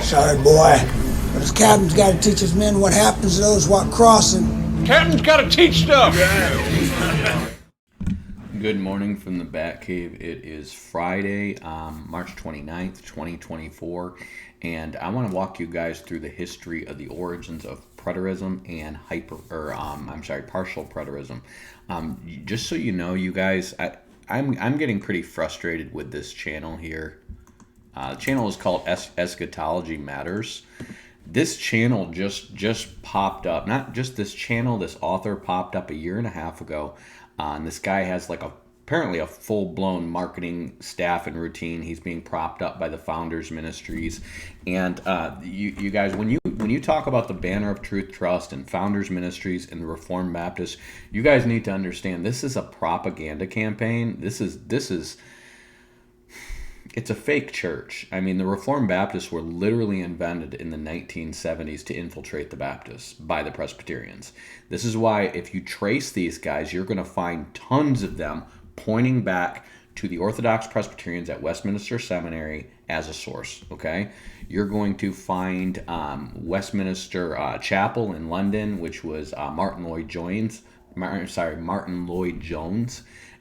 Sorry, boy. But his captain's got to teach his men what happens to those what crossing. Captain's got to teach stuff. Good morning from the Batcave. It is Friday, March 29th, 2024, and I want to walk you guys through the history of the origins of preterism and partial preterism. Just so you know, you guys, I'm getting pretty frustrated with this channel here. The channel is called Eschatology Matters. This channel just popped up. Not just this channel, this author popped up a year and a half ago. And this guy has apparently a full-blown marketing staff and routine. He's being propped up by the Founders Ministries. And you guys, when you talk about the Banner of Truth Trust and Founders Ministries and the Reformed Baptists, you guys need to understand this is a propaganda campaign. It's a fake church. I mean, the Reformed Baptists were literally invented in the 1970s to infiltrate the Baptists by the Presbyterians. This is why if you trace these guys, you're going to find tons of them pointing back to the Orthodox Presbyterians at Westminster Seminary as a source, okay? You're going to find Westminster Chapel in London, which was Martin Lloyd Jones.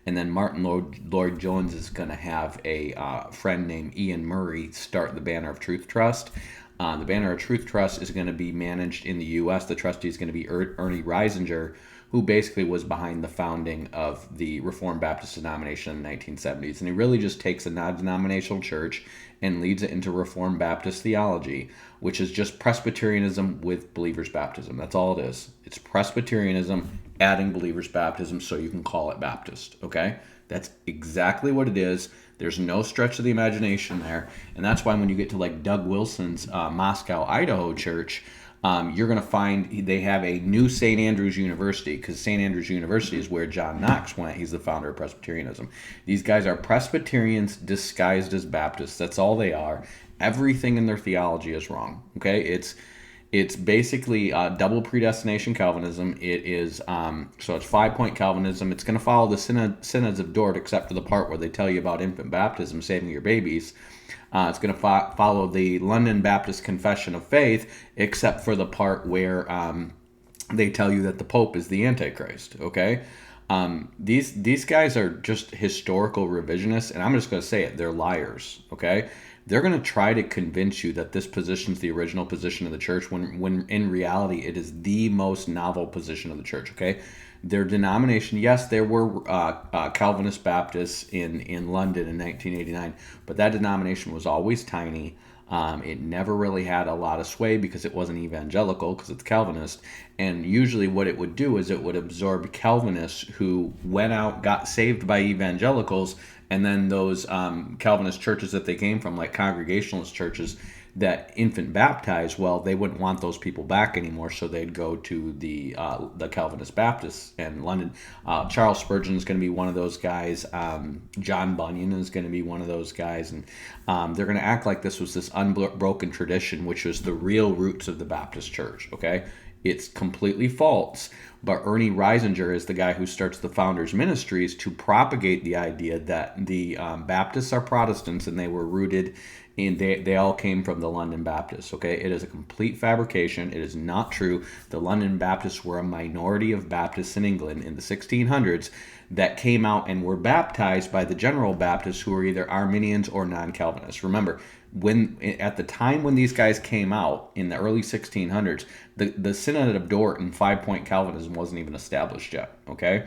And then Martin Lloyd Jones is going to have a friend named Ian Murray start the Banner of Truth Trust. The Banner of Truth Trust is going to be managed in the U.S. The trustee is going to be Ernie Reisinger, who basically was behind the founding of the Reformed Baptist denomination in the 1970s. And he really just takes a non-denominational church and leads it into Reformed Baptist theology, which is just Presbyterianism with believers' baptism. That's all it is. It's Presbyterianism adding believers' baptism so you can call it Baptist, okay? That's exactly what it is. There's no stretch of the imagination there. And that's why when you get to like Doug Wilson's Moscow, Idaho church, you're going to find they have a new St. Andrews University, because St. Andrews University is where John Knox went. He's the founder of Presbyterianism. These guys are Presbyterians disguised as Baptists. That's all they are. Everything in their theology is wrong, okay? It's basically double predestination Calvinism. It is so it's 5-point Calvinism. It's going to follow the synods of Dort, except for the part where they tell you about infant baptism, saving your babies. It's going to follow the London Baptist Confession of Faith, except for the part where they tell you that the Pope is the Antichrist. Okay, these guys are just historical revisionists, and I'm just going to say it: they're liars. Okay. They're going to try to convince you that this position is the original position of the church when in reality it is the most novel position of the church, okay? Their denomination, yes, there were Calvinist Baptists in London in 1989, but that denomination was always tiny. It never really had a lot of sway because it wasn't evangelical, because it's Calvinist. And usually what it would do is it would absorb Calvinists who went out, got saved by evangelicals, and then those Calvinist churches that they came from, like Congregationalist churches that infant baptized, well, they wouldn't want those people back anymore, so they'd go to the Calvinist Baptists in London. Charles Spurgeon is going to be one of those guys. John Bunyan is going to be one of those guys, and they're going to act like this was this unbroken tradition, which was the real roots of the Baptist church, okay? It's completely false. But Ernie Reisinger is the guy who starts the Founders Ministries to propagate the idea that the Baptists are Protestants and they were rooted in, they all came from the London Baptists, okay? It is a complete fabrication. It is not true. The London Baptists were a minority of Baptists in England in the 1600s that came out and were baptized by the General Baptists, who were either Arminians or non-Calvinists. Remember, at the time when these guys came out in the early 1600s, the Synod of Dort and 5-point Calvinism wasn't even established yet, okay?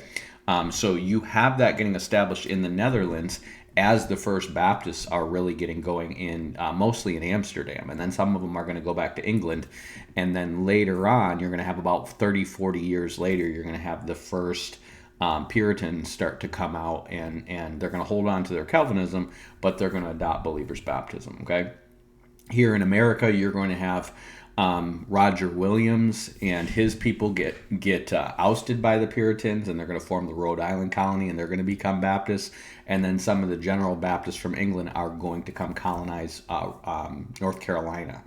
So you have that getting established in the Netherlands as the first Baptists are really getting going in, mostly in Amsterdam. And then some of them are going to go back to England. And then later on, you're going to have about 30, 40 years later, you're going to have the first Puritans start to come out, and they're going to hold on to their Calvinism, but they're going to adopt believers' baptism, okay? Here in America, you're going to have Roger Williams and his people get ousted by the Puritans, and they're going to form the Rhode Island colony, and they're going to become Baptists. And then some of the General Baptists from England are going to come colonize North Carolina.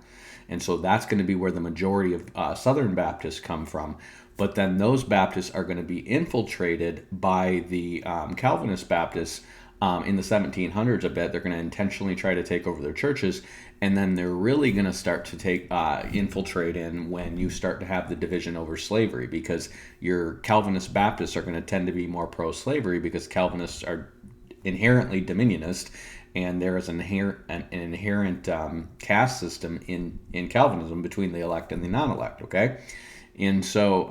And so that's going to be where the majority of Southern Baptists come from. But then those Baptists are going to be infiltrated by the Calvinist Baptists in the 1700s a bit. They're going to intentionally try to take over their churches. and then they're really going to start to take infiltrate in when you start to have the division over slavery, because your Calvinist Baptists are going to tend to be more pro-slavery because Calvinists are inherently dominionist, and there is an inherent caste system in Calvinism between the elect and the non-elect. Okay, and so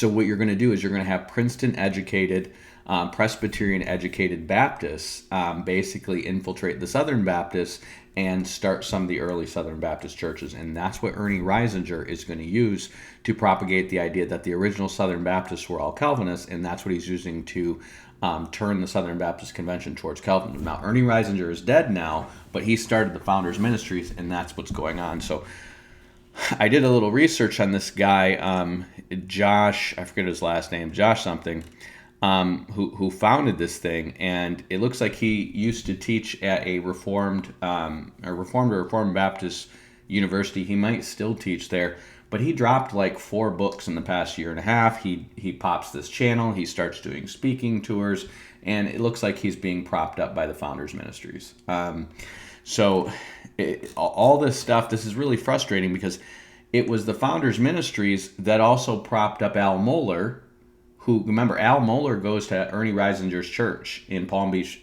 what you're going to do is you're going to have Princeton educated, Presbyterian educated Baptists basically infiltrate the Southern Baptists and start some of the early Southern Baptist churches. And that's what Ernie Reisinger is going to use to propagate the idea that the original Southern Baptists were all Calvinists, and that's what he's using to turn the Southern Baptist Convention towards Calvinism. Now, Ernie Reisinger is dead now, but he started the Founders Ministries, and that's what's going on. So I did a little research on this guy, Josh, I forget his last name, Josh something, who founded this thing, and it looks like he used to teach at a Reformed Baptist university. He might still teach there, but he dropped like 4 books in the past year and a half. He pops this channel, he starts doing speaking tours, and it looks like he's being propped up by the Founders Ministries. All this stuff, this is really frustrating because it was the Founders Ministries that also propped up Al Mohler, who, remember, Al Mohler goes to Ernie Reisinger's church in Palm Beach,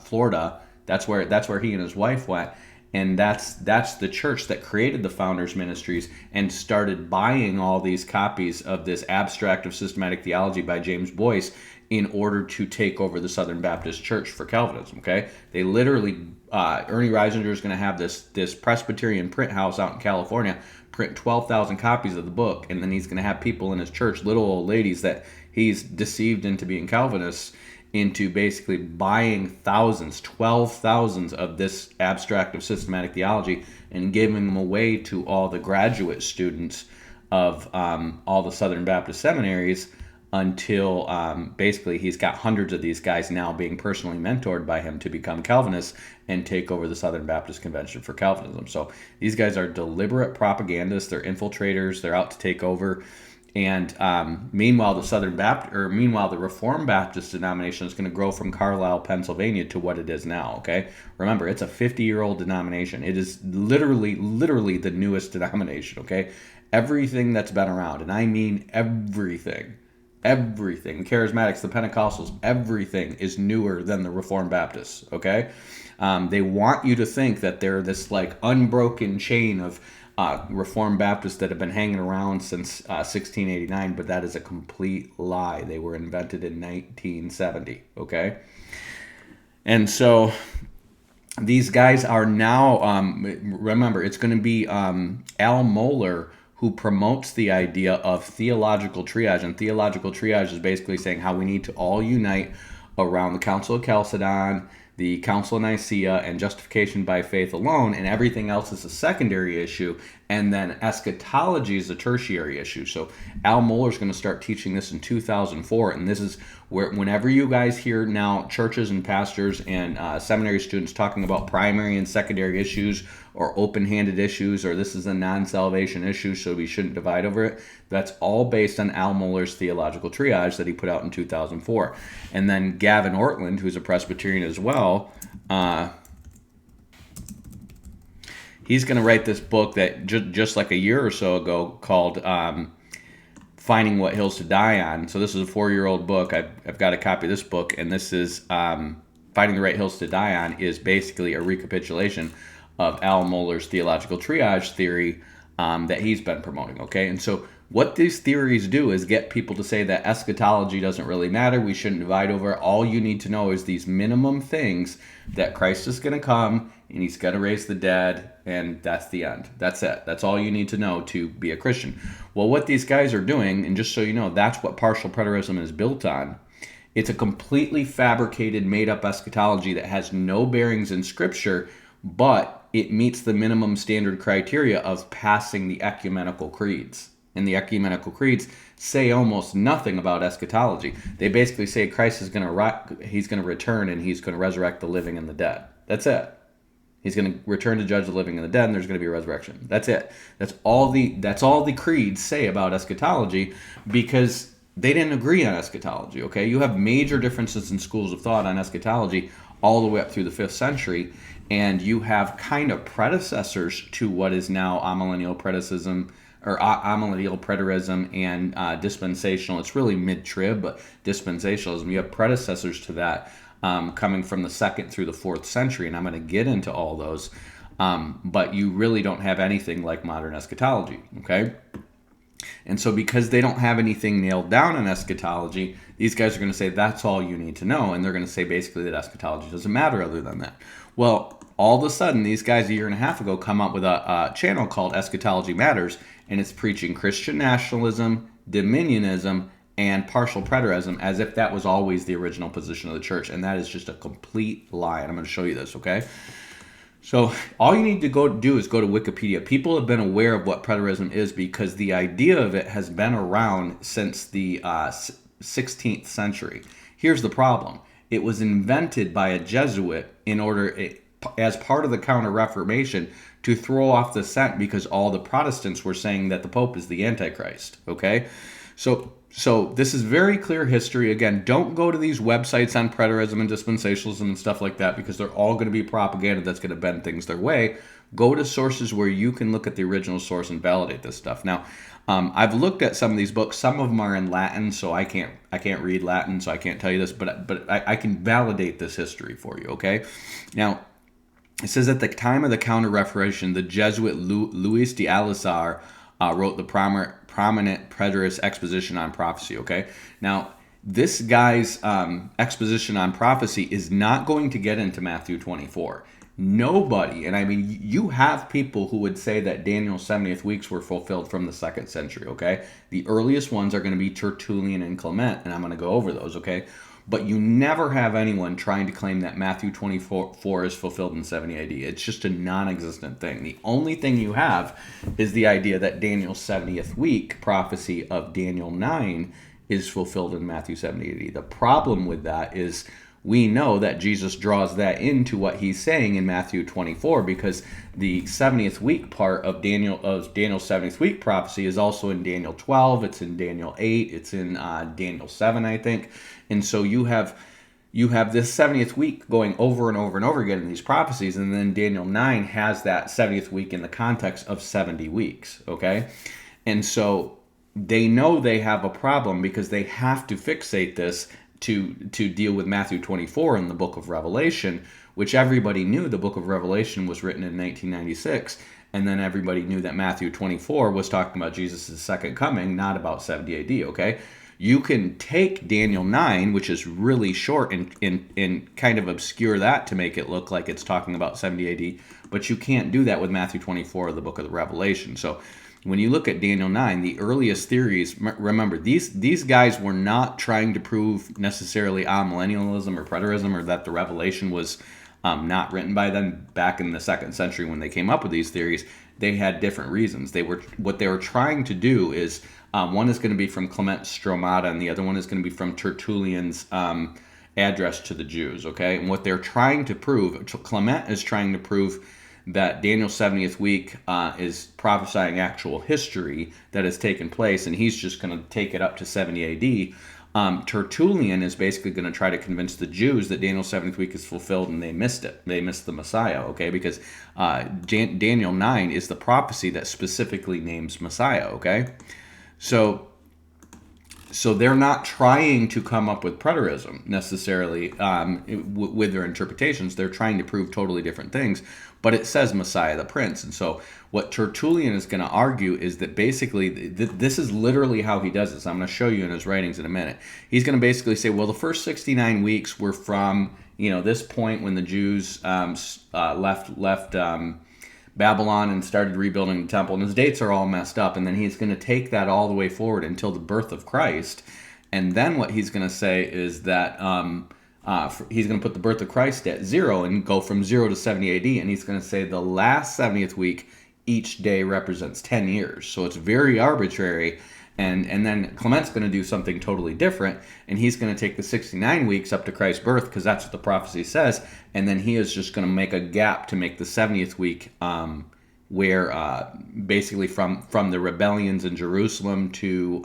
Florida. That's where he and his wife went, and that's the church that created the Founders Ministries and started buying all these copies of this Abstract of Systematic Theology by James Boyce in order to take over the Southern Baptist Church for Calvinism. Okay, they literally Ernie Reisinger is going to have this Presbyterian print house out in California print 12,000 copies of the book, and then he's going to have people in his church, little old ladies that he's deceived into being Calvinists, into basically buying 12,000 of this Abstract of Systematic Theology and giving them away to all the graduate students of all the Southern Baptist seminaries, until basically he's got hundreds of these guys now being personally mentored by him to become Calvinists and take over the Southern Baptist Convention for Calvinism. So these guys are deliberate propagandists. They're infiltrators. They're out to take over. And meanwhile, the Reformed Baptist denomination is going to grow from Carlisle, Pennsylvania, to what it is now. Okay, remember, it's a 50-year-old denomination. It is literally the newest denomination. Okay, everything that's been around, and I mean everything, the Charismatics, the Pentecostals, everything is newer than the Reformed Baptists. Okay, they want you to think that they're this like unbroken chain of Reformed Baptists that have been hanging around since 1689, but that is a complete lie. They were invented in 1970, okay? And so these guys are now, remember, it's going to be Al Mohler who promotes the idea of theological triage, and theological triage is basically saying how we need to all unite around the Council of Chalcedon, the Council of Nicaea, and justification by faith alone, and everything else is a secondary issue, and then eschatology is a tertiary issue. So Al Mohler is going to start teaching this in 2004, and this is where, whenever you guys hear now churches and pastors and seminary students talking about primary and secondary issues, or open-handed issues, or this is a non-salvation issue, so we shouldn't divide over it, that's all based on Al Mohler's theological triage that he put out in 2004. And then Gavin Ortland, who's a Presbyterian as well, he's going to write this book that just like a year or so ago called Finding What Hills to Die On. So this is a 4-year-old book. I've got a copy of this book, and this is Finding the Right Hills to Die On is basically a recapitulation of Al Mohler's theological triage theory that he's been promoting, okay? And so what these theories do is get people to say that eschatology doesn't really matter, we shouldn't divide over it. All you need to know is these minimum things, that Christ is going to come, and he's going to raise the dead, and that's the end. That's it. That's all you need to know to be a Christian. Well, what these guys are doing, and just so you know, that's what partial preterism is built on. It's a completely fabricated, made-up eschatology that has no bearings in Scripture, but it meets the minimum standard criteria of passing the ecumenical creeds. And the ecumenical creeds say almost nothing about eschatology. They basically say Christ is going to return, and he's going to resurrect the living and the dead. That's it. He's going to return to judge the living and the dead, and there's going to be a resurrection. That's it. That's all the creeds say about eschatology, because they didn't agree on eschatology. Okay, you have major differences in schools of thought on eschatology all the way up through the 5th century. and you have kind of predecessors to what is now amillennial preterism, or amillennial preterism and dispensational. It's really mid-trib, but dispensationalism. You have predecessors to that coming from the 2nd through the 4th century, and I'm going to get into all those. But you really don't have anything like modern eschatology, okay? And so because they don't have anything nailed down in eschatology, these guys are going to say that's all you need to know, and they're going to say basically that eschatology doesn't matter other than that. Well, all of a sudden, these guys a year and a half ago come up with a channel called Eschatology Matters, and it's preaching Christian nationalism, dominionism, and partial preterism as if that was always the original position of the church, and that is just a complete lie, and I'm going to show you this, okay? So all you need to go do is go to Wikipedia. People have been aware of what preterism is because the idea of it has been around since the 16th century. Here's the problem. It was invented by a Jesuit in order, as part of the Counter-Reformation, to throw off the scent because all the Protestants were saying that the Pope is the Antichrist, okay? So this is very clear history. Again, don't go to these websites on preterism and dispensationalism and stuff like that because they're all going to be propaganda that's going to bend things their way. Go to sources where you can look at the original source and validate this stuff. Now, I've looked at some of these books. Some of them are in Latin, so I can't read Latin, so I can't tell you this, but I can validate this history for you, okay? Now, it says at the time of the Counter-Reformation, the Jesuit Luis de Alcazar wrote the prominent preterist exposition on prophecy, okay? Now, this guy's exposition on prophecy is not going to get into Matthew 24. Nobody, and I mean, you have people who would say that Daniel's 70th weeks were fulfilled from the 2nd century, okay? The earliest ones are going to be Tertullian and Clement, and I'm going to go over those, okay? But you never have anyone trying to claim that Matthew 24 is fulfilled in 70 AD. It's just a non-existent thing. The only thing you have is the idea that Daniel's 70th week prophecy of Daniel 9 is fulfilled in Matthew 70 AD. The problem with that is we know that Jesus draws that into what he's saying in Matthew 24 because the 70th week part of Daniel's 70th week prophecy is also in Daniel 12, it's in Daniel 8, it's in Daniel 7, I think. And so you have this 70th week going over and over and over again in these prophecies, and then Daniel 9 has that 70th week in the context of 70 weeks, okay? And so they know they have a problem because they have to fixate this to deal with Matthew 24 in the book of Revelation, which everybody knew the book of Revelation was written in 1996, and then everybody knew that Matthew 24 was talking about Jesus' second coming, not about 70 AD, okay? You can take Daniel 9, which is really short, and kind of obscure that to make it look like it's talking about 70 AD, but you can't do that with Matthew 24 or the book of the Revelation. So when you look at Daniel 9, the earliest theories, remember, these guys were not trying to prove necessarily amillennialism or preterism or that the Revelation was not written by them back in the 2nd century when they came up with these theories. They had different reasons. What they were trying to do is, one is going to be from Clement Stromata, and the other one is going to be from Tertullian's address to the Jews, okay? And what they're trying to prove, Clement is trying to prove that Daniel's 70th week is prophesying actual history that has taken place, and he's just going to take it up to 70 AD. Tertullian is basically going to try to convince the Jews that Daniel's 70th week is fulfilled, and they missed it. They missed the Messiah, okay? Because Daniel 9 is the prophecy that specifically names Messiah, okay? So they're not trying to come up with preterism necessarily with their interpretations. They're trying to prove totally different things, but it says Messiah the Prince. And so what Tertullian is going to argue is that basically this is literally how he does this. I'm going to show you in his writings in a minute. He's going to basically say, well, the first 69 weeks were from this point when the Jews left Babylon and started rebuilding the temple, and his dates are all messed up, and then he's going to take that all the way forward until the birth of Christ, and then what he's going to say is that he's going to put the birth of Christ at 0 and go from 0 to 70 AD, and he's going to say the last 70th week, each day represents 10 years, so it's very arbitrary. And then Clement's going to do something totally different, and he's going to take the 69 weeks up to Christ's birth, because that's what the prophecy says, and then he is just going to make a gap to make the 70th week, where basically from the rebellions in Jerusalem to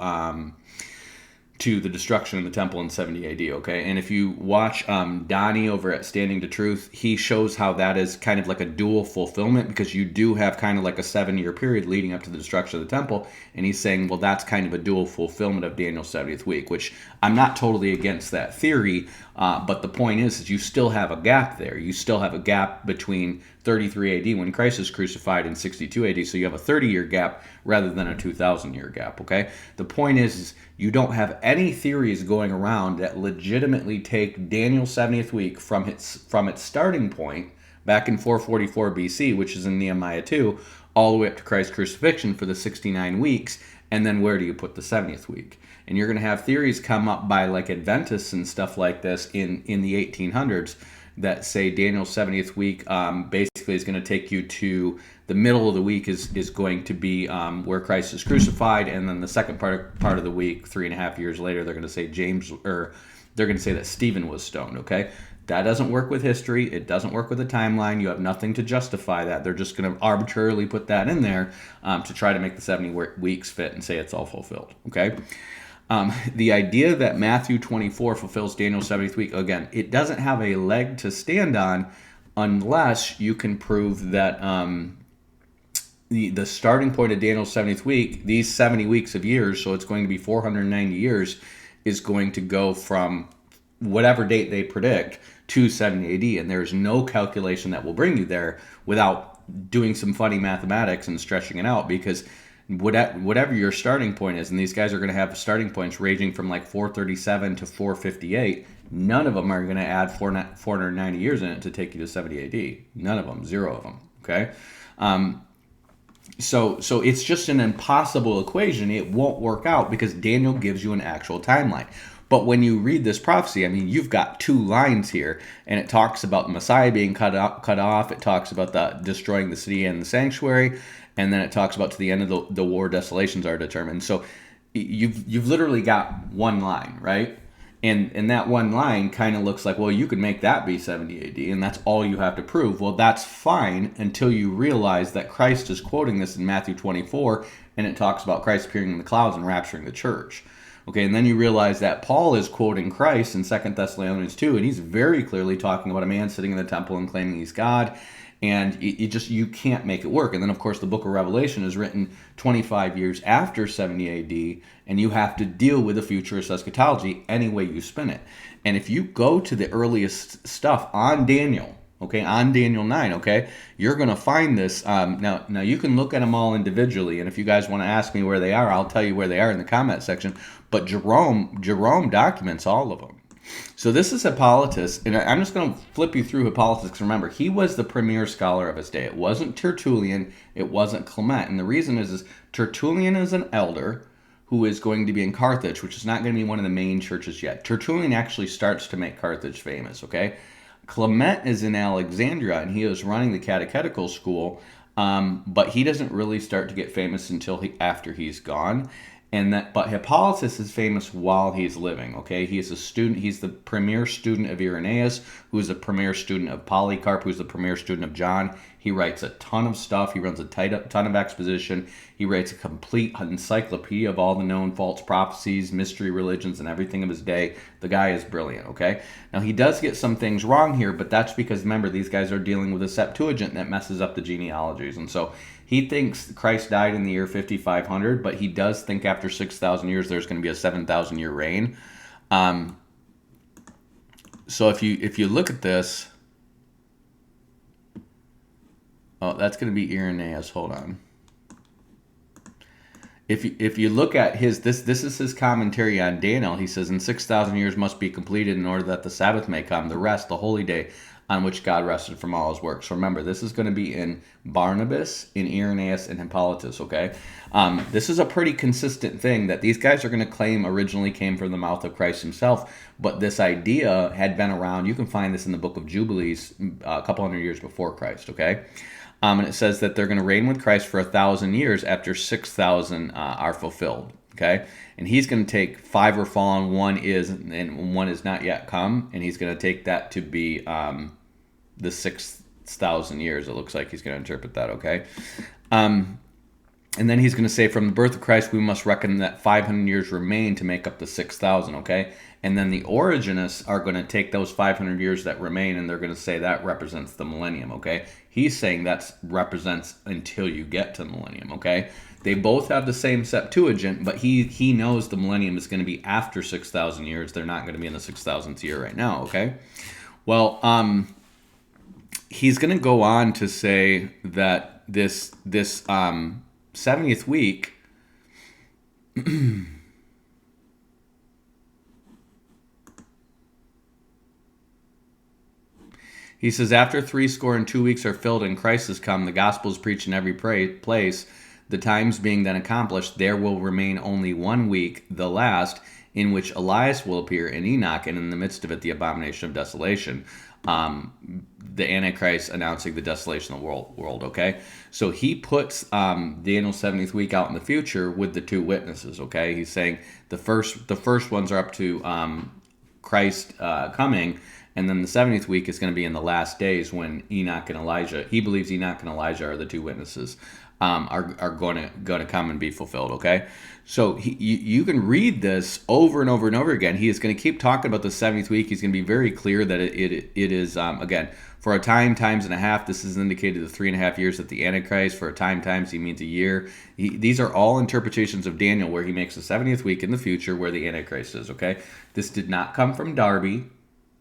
to the destruction of the temple in 70 AD, okay? And if you watch Donnie over at Standing to Truth, he shows how that is kind of like a dual fulfillment, because you do have kind of like a 7-year period leading up to the destruction of the temple, and he's saying, well, that's kind of a dual fulfillment of Daniel's 70th week, which I'm not totally against that theory, but the point is you still have a gap there. You still have a gap between 33 AD when Christ is crucified and 62 AD, so you have a 30-year gap rather than a 2,000-year gap, okay? The point is you don't have any theories going around that legitimately take Daniel's 70th week from its starting point back in 444 BC, which is in Nehemiah 2, all the way up to Christ's crucifixion for the 69 weeks, and then where do you put the 70th week? And you're going to have theories come up by like Adventists and stuff like this in the 1800s that say Daniel's 70th week basically is going to take you to the middle of the week is going to be where Christ is crucified, and then the second part of the week, 3.5 years later, they're going to say they're going to say that Stephen was stoned. Okay, that doesn't work with history. It doesn't work with the timeline. You have nothing to justify that. They're just going to arbitrarily put that in there to try to make the 70 weeks fit and say it's all fulfilled. Okay. The idea that Matthew 24 fulfills Daniel's 70th week, again, it doesn't have a leg to stand on unless you can prove that the starting point of Daniel's 70th week, these 70 weeks of years, so it's going to be 490 years, is going to go from whatever date they predict to 70 AD, and there's no calculation that will bring you there without doing some funny mathematics and stretching it out, because whatever your starting point is, and these guys are going to have starting points ranging from like 437 to 458, none of them are going to add 490 years in it to take you to 70 AD. None of them, zero of them, okay? So it's just an impossible equation. It won't work out because Daniel gives you an actual timeline. But when you read this prophecy, I mean, you've got two lines here, and it talks about the Messiah being cut off. It talks about the destroying the city and the sanctuary, and then it talks about to the end of the war, desolations are determined. So you've literally got one line, right? And that one line kind of looks like, well, you could make that be 70 AD, and that's all you have to prove. Well, that's fine until you realize that Christ is quoting this in Matthew 24, and it talks about Christ appearing in the clouds and rapturing the church. Okay, and then you realize that Paul is quoting Christ in 2 Thessalonians 2, and he's very clearly talking about a man sitting in the temple and claiming he's God, and you can't make it work. And then, of course, the book of Revelation is written 25 years after 70 AD, and you have to deal with the futurist eschatology any way you spin it. And if you go to the earliest stuff on Daniel, okay, on Daniel 9, okay, you're going to find this. Now you can look at them all individually, and if you guys want to ask me where they are, I'll tell you where they are in the comment section. But Jerome documents all of them. So this is Hippolytus, and I'm just going to flip you through Hippolytus, because remember, he was the premier scholar of his day. It wasn't Tertullian, it wasn't Clement, and the reason is Tertullian is an elder who is going to be in Carthage, which is not going to be one of the main churches yet. Tertullian actually starts to make Carthage famous, okay? Clement is in Alexandria, and he is running the catechetical school, but he doesn't really start to get famous until after he's gone. But Hippolytus is famous while he's living, okay? He's a student, he's the premier student of Irenaeus, who's the premier student of Polycarp, who's the premier student of John. He writes a ton of stuff. He runs a ton of exposition. He writes a complete encyclopedia of all the known false prophecies, mystery religions, and everything of his day. The guy is brilliant, okay? Now, he does get some things wrong here, but that's because, remember, these guys are dealing with a Septuagint that messes up the genealogies. And so he thinks Christ died in the year 5500, but he does think after 6,000 years there's going to be a 7,000-year reign. So if you look at this, oh, that's going to be Irenaeus. Hold on. If you look at this is his commentary on Daniel. He says, "In 6,000 years must be completed in order that the Sabbath may come, the rest, the holy day, on which God rested from all his works." So remember, this is going to be in Barnabas, in Irenaeus, and Hippolytus, okay? This is a pretty consistent thing that these guys are going to claim originally came from the mouth of Christ himself, but this idea had been around. You can find this in the book of Jubilees a couple hundred years before Christ, okay? And it says that they're going to reign with Christ for 1,000 years after 6,000 are fulfilled, okay? And he's going to take 5 are fallen, 1 is, and 1 is not yet come, and he's going to take that to be the 6,000 years. It looks like he's going to interpret that, okay? And then he's going to say, from the birth of Christ, we must reckon that 500 years remain to make up the 6,000, okay? And then the Origenists are going to take those 500 years that remain, and they're going to say that represents the millennium, okay? He's saying that represents until you get to the millennium, okay? They both have the same Septuagint, but he knows the millennium is going to be after 6,000 years. They're not going to be in the 6,000th year right now, okay? Well, he's going to go on to say that this 70th week he says, after 62 weeks are filled and Christ has come, the gospel is preached in every place, the times being then accomplished, there will remain only 1 week, the last, in which Elias will appear in Enoch, and in the midst of it the abomination of desolation. The Antichrist announcing the desolation of the world, okay? So he puts Daniel's 70th week out in the future with the two witnesses, okay? He's saying the first ones are up to Christ coming, and then the 70th week is going to be in the last days when Enoch and Elijah, he believes Enoch and Elijah are the two witnesses, are going to come and be fulfilled, okay? So you can read this over and over and over again. He is going to keep talking about the 70th week. He's going to be very clear that it is, again, for a time, times and a half. This is indicated the 3.5 years that the Antichrist. For a time, times, he means a year. These are all interpretations of Daniel where he makes the 70th week in the future where the Antichrist is, okay? This did not come from Darby.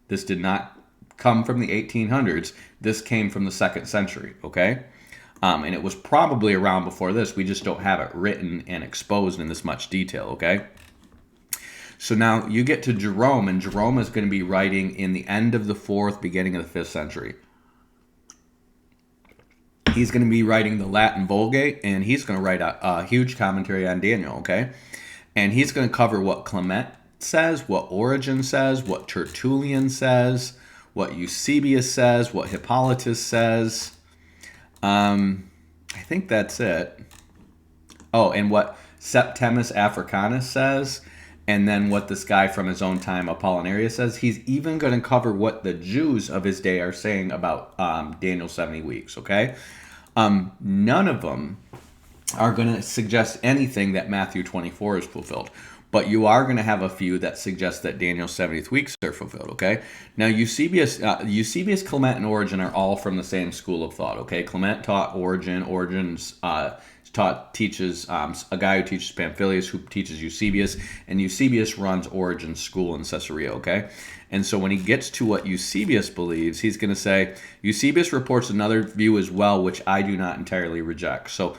This did not come from the 1800s. This came from the 2nd century, okay? And it was probably around before this. We just don't have it written and exposed in this much detail, okay? So now you get to Jerome, and Jerome is going to be writing in the end of the 4th, beginning of the 5th century. He's going to be writing the Latin Vulgate, and he's going to write a huge commentary on Daniel, okay? And he's going to cover what Clement says, what Origen says, what Tertullian says, what Eusebius says, what Hippolytus says. I think that's it. Oh, and what Septimus Africanus says, and then what this guy from his own time, Apollinaris, says. He's even going to cover what the Jews of his day are saying about Daniel's 70 weeks, okay? None of them are going to suggest anything that Matthew 24 is fulfilled. But you are going to have a few that suggest that Daniel's 70th weeks are fulfilled, okay? Now, Eusebius, Clement, and Origen are all from the same school of thought, okay? Clement taught Origen. Origen's teaches a guy who teaches Pamphilus, who teaches Eusebius, and Eusebius runs Origen's school in Caesarea, okay? And so when he gets to what Eusebius believes, he's going to say, Eusebius reports another view as well, which I do not entirely reject. So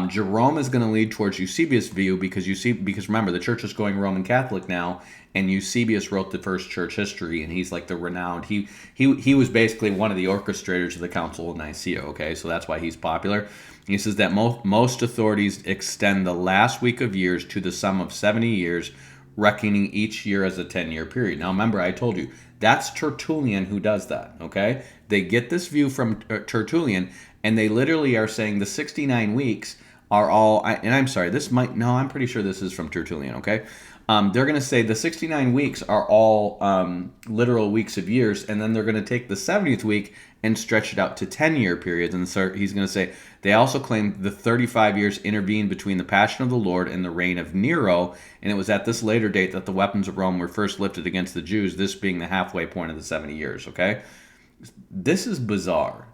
Jerome is going to lead towards Eusebius' view because remember, the church is going Roman Catholic now, and Eusebius wrote the first church history, and he's like the renowned. He was basically one of the orchestrators of the Council of Nicaea. Okay, so that's why he's popular. He says that most authorities extend the last week of years to the sum of 70 years, reckoning each year as a 10-year period. Now remember, I told you that's Tertullian who does that. Okay, they get this view from Tertullian. And they literally are saying the 69 weeks are all, and I'm sorry, I'm pretty sure this is from Tertullian, okay? They're going to say the 69 weeks are all literal weeks of years, and then they're going to take the 70th week and stretch it out to 10-year periods. And so he's going to say, they also claim the 35 years intervened between the passion of the Lord and the reign of Nero, and it was at this later date that the weapons of Rome were first lifted against the Jews, this being the halfway point of the 70 years, okay? This is bizarre.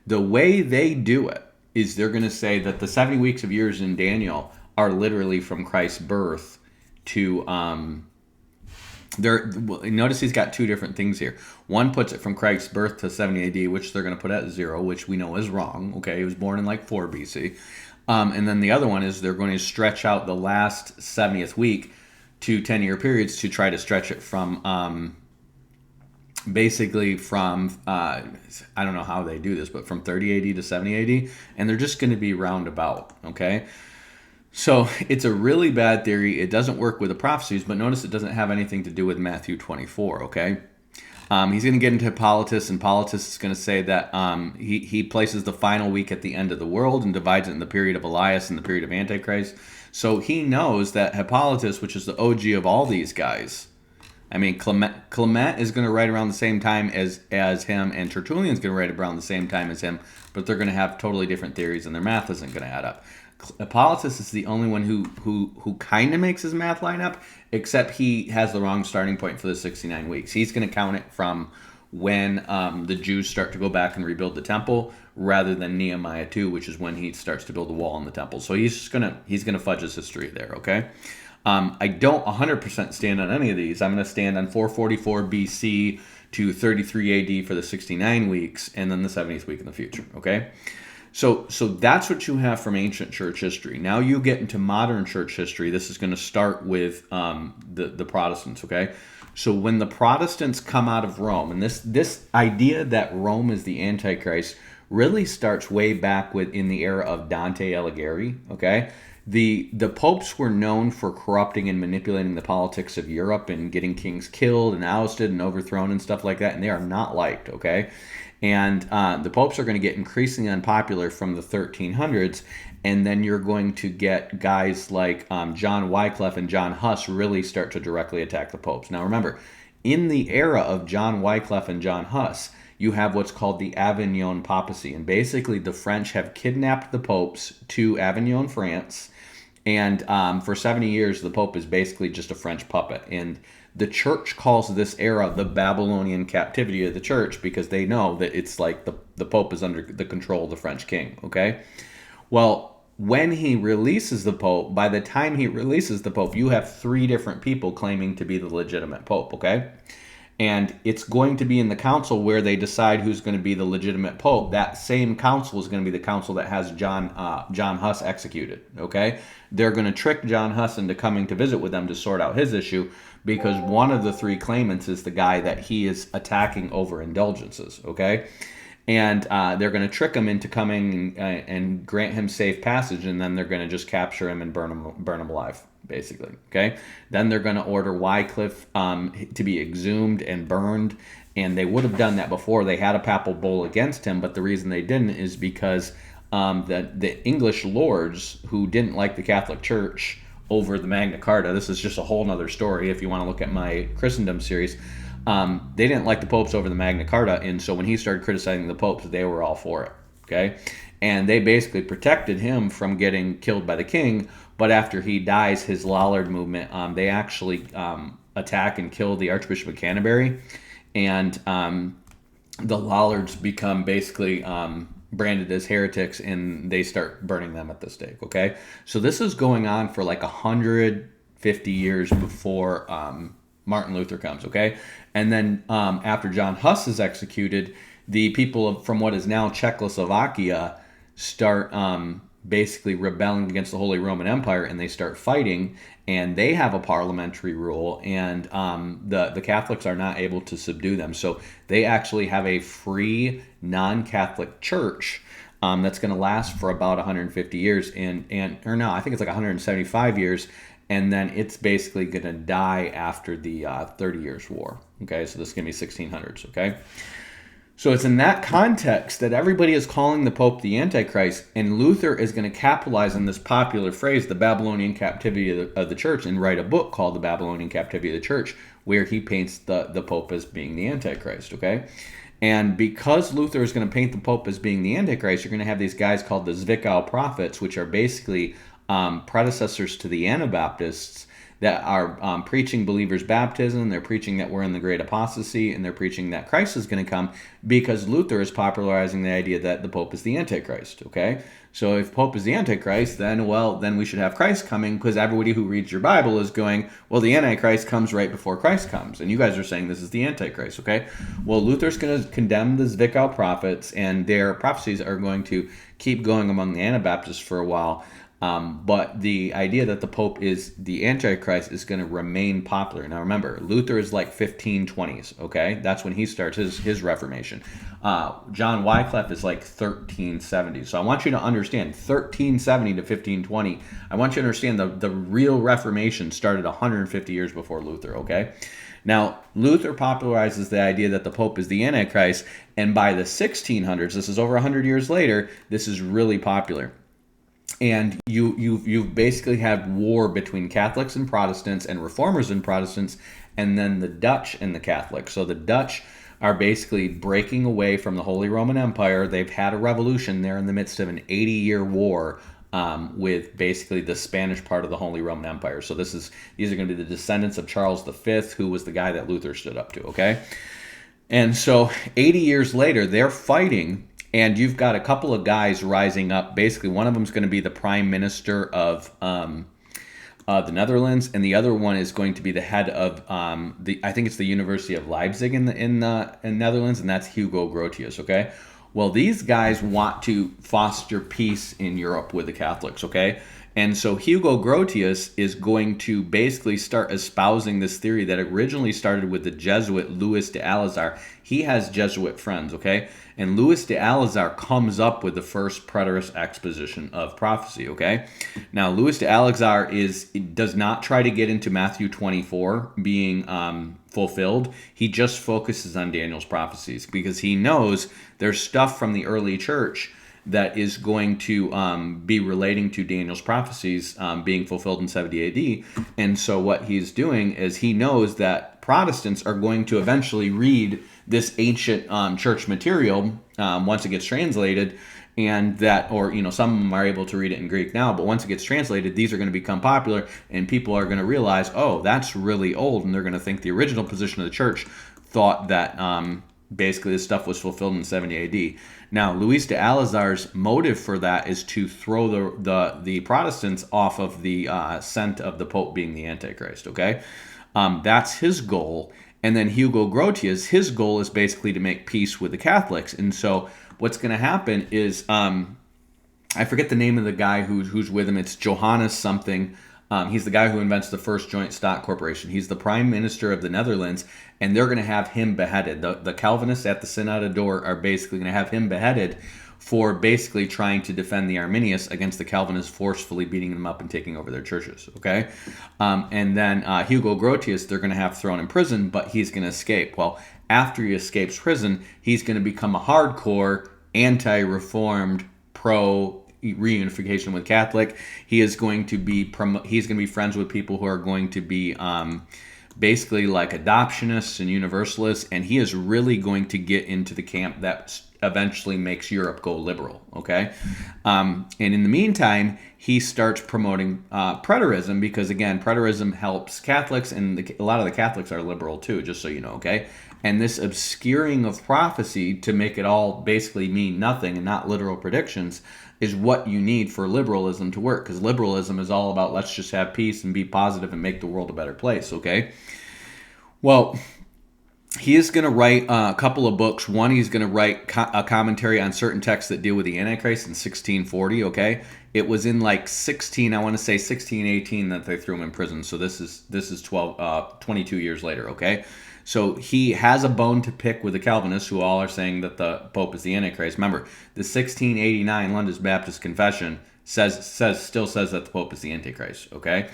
The way they do it is they're going to say that the 70 weeks of years in Daniel are literally from Christ's birth to notice he's got two different things here. One puts it from Christ's birth to 70 AD, which they're going to put at 0, which we know is wrong. Okay, he was born in like 4 BC. And then the other one is they're going to stretch out the last 70th week to 10-year periods to try to stretch it from basically from, I don't know how they do this, but from 30 AD to 70 AD, and they're just going to be roundabout, okay? So it's a really bad theory. It doesn't work with the prophecies, but notice it doesn't have anything to do with Matthew 24, okay? He's going to get into Hippolytus, and Hippolytus is going to say that he places the final week at the end of the world and divides it in the period of Elias and the period of Antichrist. So he knows that Hippolytus, which is the OG of all these guys, I mean, Clement is going to write around the same time as him, and Tertullian's going to write around the same time as him, but they're going to have totally different theories, and their math isn't going to add up. Hippolytus is the only one who kind of makes his math line up, except he has the wrong starting point for the 69 weeks. He's going to count it from when the Jews start to go back and rebuild the temple, rather than Nehemiah 2, which is when he starts to build the wall in the temple. So he's gonna fudge his history there. Okay. I don't 100% stand on any of these. I'm going to stand on 444 BC to 33 AD for the 69 weeks, and then the 70th week in the future. Okay. So that's what you have from ancient church history. Now you get into modern church history. This is going to start with the Protestants. Okay. So when the Protestants come out of Rome, and this idea that Rome is the Antichrist really starts way back in the era of Dante Alighieri. Okay. The popes were known for corrupting and manipulating the politics of Europe and getting kings killed and ousted and overthrown and stuff like that, and they are not liked, okay? And the popes are going to get increasingly unpopular from the 1300s, and then you're going to get guys like John Wycliffe and John Huss really start to directly attack the popes. Now remember, in the era of John Wycliffe and John Huss, you have what's called the Avignon papacy, and basically the French have kidnapped the popes to Avignon, France. And for 70 years, the Pope is basically just a French puppet. And the church calls this era the Babylonian captivity of the church, because they know that it's like the Pope is under the control of the French king, okay? Well, when he releases the Pope, by the time he releases the Pope, you have 3 different people claiming to be the legitimate Pope, okay? And it's going to be in the council where they decide who's going to be the legitimate pope. That same council is going to be the council that has John Huss executed. Okay, they're going to trick John Huss into coming to visit with them to sort out his issue, because one of the 3 claimants is the guy that he is attacking over indulgences. Okay, and they're going to trick him into coming and grant him safe passage, and then they're going to just capture him and burn him alive, basically. Okay, then they're going to order Wycliffe to be exhumed and burned, and they would have done that before. They had a papal bull against him, but the reason they didn't is because the English lords, who didn't like the Catholic Church over the Magna Carta — this is just a whole nother story if you want to look at my Christendom series — they didn't like the popes over the Magna Carta, and so when he started criticizing the popes, they were all for it. Okay, and they basically protected him from getting killed by the king. But after he dies, his Lollard movement, they actually attack and kill the Archbishop of Canterbury, and the Lollards become basically branded as heretics, and they start burning them at the stake. Okay, so this is going on for like 150 years before Martin Luther comes. Okay, and then after John Huss is executed, the people from what is now Czechoslovakia start basically rebelling against the Holy Roman Empire, and they start fighting, and they have a parliamentary rule, and the Catholics are not able to subdue them. So they actually have a free non-Catholic church that's going to last for about 150 years, or no, I think it's like 175 years, and then it's basically going to die after the 30 Years' War. Okay, so this is going to be 1600s. Okay. So it's in that context that everybody is calling the Pope the Antichrist, and Luther is going to capitalize on this popular phrase, the Babylonian captivity of the church, and write a book called The Babylonian Captivity of the Church, where he paints the Pope as being the Antichrist, okay? And because Luther is going to paint the Pope as being the Antichrist, you're going to have these guys called the Zwickau prophets, which are basically predecessors to the Anabaptists, that are preaching believers' baptism. They're preaching that we're in the great apostasy, and they're preaching that Christ is going to come, because Luther is popularizing the idea that the Pope is the Antichrist, okay? So if Pope is the Antichrist, then we should have Christ coming, because everybody who reads your Bible is going, well, the Antichrist comes right before Christ comes, and you guys are saying this is the Antichrist, okay? Well, Luther's going to condemn the Zwickau prophets, and their prophecies are going to keep going among the Anabaptists for a while. But the idea that the Pope is the Antichrist is going to remain popular. Now remember, Luther is like 1520s, okay? That's when he starts his Reformation. John Wycliffe is like 1370. So I want you to understand, 1370 to 1520, I want you to understand the real Reformation started 150 years before Luther, okay? Now, Luther popularizes the idea that the Pope is the Antichrist, and by the 1600s, this is over 100 years later, this is really popular. And you've basically had war between Catholics and Protestants and Reformers and Protestants and then the Dutch and the Catholics. So the Dutch are basically breaking away from the Holy Roman Empire. They've had a revolution. They're in the midst of an 80-year war with basically the Spanish part of the Holy Roman Empire. So these are going to be the descendants of Charles V, who was the guy that Luther stood up to, okay? And so 80 years later, they're fighting, and you've got a couple of guys rising up. Basically, one of them is going to be the prime minister of the Netherlands, and the other one is going to be the head of I think it's the University of Leipzig in Netherlands, and that's Hugo Grotius, okay? Well, these guys want to foster peace in Europe with the Catholics, okay? And so Hugo Grotius is going to basically start espousing this theory that originally started with the Jesuit Louis de Alazar. He has Jesuit friends, okay? And Louis de Alazar comes up with the first preterist exposition of prophecy, okay? Now, Louis de Alazar does not try to get into Matthew 24 being fulfilled. He just focuses on Daniel's prophecies because he knows there's stuff from the early church that is going to be relating to Daniel's prophecies being fulfilled in 70 AD. And so what he's doing is he knows that Protestants are going to eventually read this ancient church material once it gets translated, and that, or, some of them are able to read it in Greek now, but once it gets translated, these are going to become popular, and people are going to realize, oh, that's really old, and they're going to think the original position of the church thought that basically this stuff was fulfilled in 70 AD. Now, Luis de Alazar's motive for that is to throw the Protestants off of the scent of the Pope being the Antichrist, okay? That's his goal. And then Hugo Grotius, his goal is basically to make peace with the Catholics. And so what's going to happen is, I forget the name of the guy who's with him. It's Johannes something. He's the guy who invents the first joint stock corporation. He's the prime minister of the Netherlands, and they're going to have him beheaded. The Calvinists at the Synod of Dort are basically going to have him beheaded for basically trying to defend the Arminius against the Calvinists forcefully beating them up and taking over their churches, okay? And then Hugo Grotius, they're going to have thrown in prison, but he's going to escape. Well, after he escapes prison, he's going to become a hardcore, anti-reformed, pro-reunification with Catholic. He is going to be friends with people who are going to be basically like adoptionists and universalists, and he is really going to get into the camp that eventually makes Europe go liberal, okay? And in the meantime, he starts promoting preterism because, again, preterism helps Catholics, and a lot of the Catholics are liberal too, just so you know, okay? And this obscuring of prophecy to make it all basically mean nothing and not literal predictions is what you need for liberalism to work, because liberalism is all about let's just have peace and be positive and make the world a better place, okay? Well, he is going to write a couple of books. One, he's going to write a commentary on certain texts that deal with the Antichrist in 1640, okay? It was in like 1618 that they threw him in prison. So this is 22 years later, okay? So he has a bone to pick with the Calvinists, who all are saying that the Pope is the Antichrist. Remember, the 1689 London Baptist Confession still says that the Pope is the Antichrist, okay?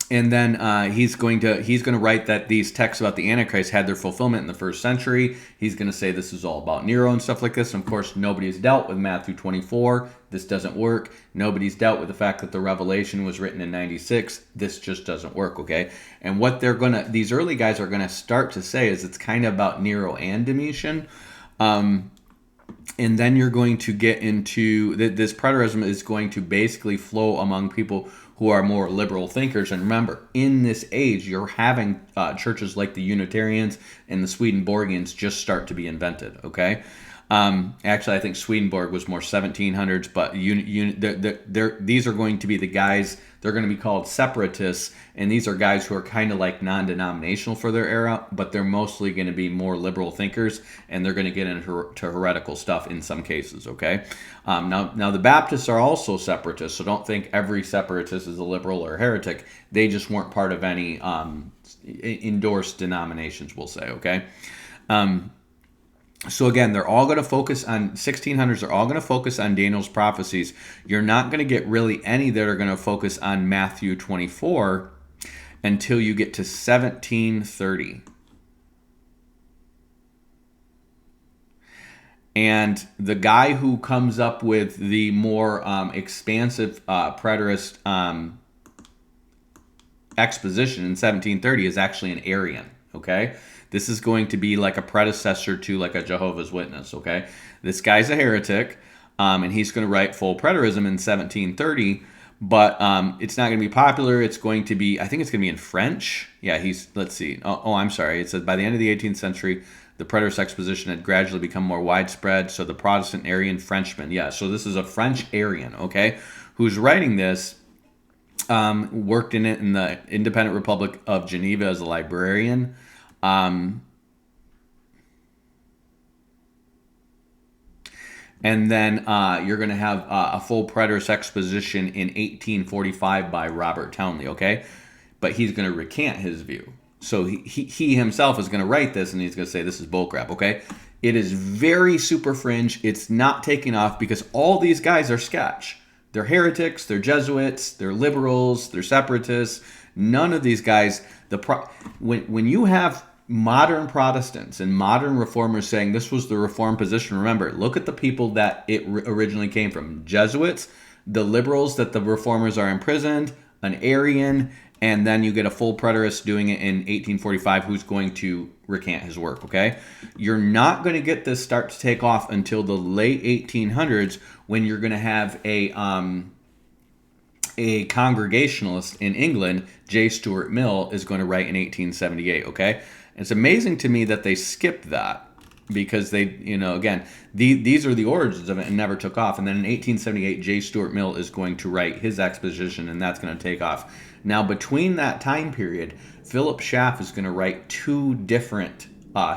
And then he's going to write that these texts about the Antichrist had their fulfillment in the first century. He's going to say this is all about Nero and stuff like this. And of course, nobody's dealt with Matthew 24. This doesn't work. Nobody's dealt with the fact that the Revelation was written in 96. This just doesn't work, okay? And what these early guys are gonna start to say is it's kind of about Nero and Domitian. And then you're going to get into this preterism is going to basically flow among people who are more liberal thinkers. And remember, in this age, you're having churches like the Unitarians and the Swedenborgians just start to be invented, okay? Actually, I think Swedenborg was more 1700s, but these are going to be the guys, they're going to be called separatists, and these are guys who are kind of like non-denominational for their era, but they're mostly going to be more liberal thinkers, and they're going to get into heretical stuff in some cases, okay? Now the Baptists are also separatists, so don't think every separatist is a liberal or a heretic. They just weren't part of any endorsed denominations, we'll say, okay? So again, they're all going to focus on 1600s. They're all going to focus on Daniel's prophecies. You're not going to get really any that are going to focus on Matthew 24 until you get to 1730. And the guy who comes up with the more expansive preterist exposition in 1730 is actually an Arian, okay? This is going to be like a predecessor to like a Jehovah's Witness, okay? This guy's a heretic, and he's going to write full preterism in 1730, but it's not going to be popular. It's going to be, I think it's going to be in French. Yeah, let's see. I'm sorry. It says by the end of the 18th century, the preterist exposition had gradually become more widespread, so the Protestant Arian Frenchman, yeah, so this is a French Arian, okay, who's writing this, worked in it in the Independent Republic of Geneva as a librarian. And then you're going to have a full preterist exposition in 1845 by Robert Townley, okay? But he's going to recant his view. So he himself is going to write this, and he's going to say this is bullcrap, okay? It is very super fringe. It's not taking off because all these guys are sketch. They're heretics, they're Jesuits, they're liberals, they're separatists. None of these guys, when you have modern Protestants and modern reformers saying this was the reform position, remember, look at the people that it originally came from. Jesuits, the liberals that the reformers are imprisoned, an Arian, and then you get a full preterist doing it in 1845 who's going to recant his work, okay? You're not going to get this start to take off until the late 1800s when you're going to have a Congregationalist in England, J. Stuart Mill, is going to write in 1878, okay? And it's amazing to me that they skipped that because they, again, these are the origins of it and never took off. And then in 1878, J. Stuart Mill is going to write his exposition, and that's going to take off. Now, between that time period, Philip Schaff is going to write two different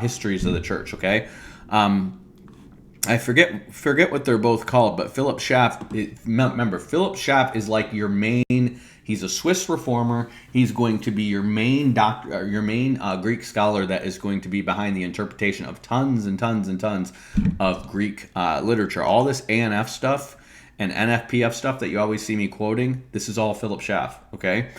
histories of the church, okay? I forget what they're both called, but Philip Schaff, remember, Philip Schaff is like your main, he's a Swiss reformer. He's going to be your main doctor, your main Greek scholar that is going to be behind the interpretation of tons and tons and tons of Greek literature. All this ANF stuff and NFPF stuff that you always see me quoting, this is all Philip Schaff, okay?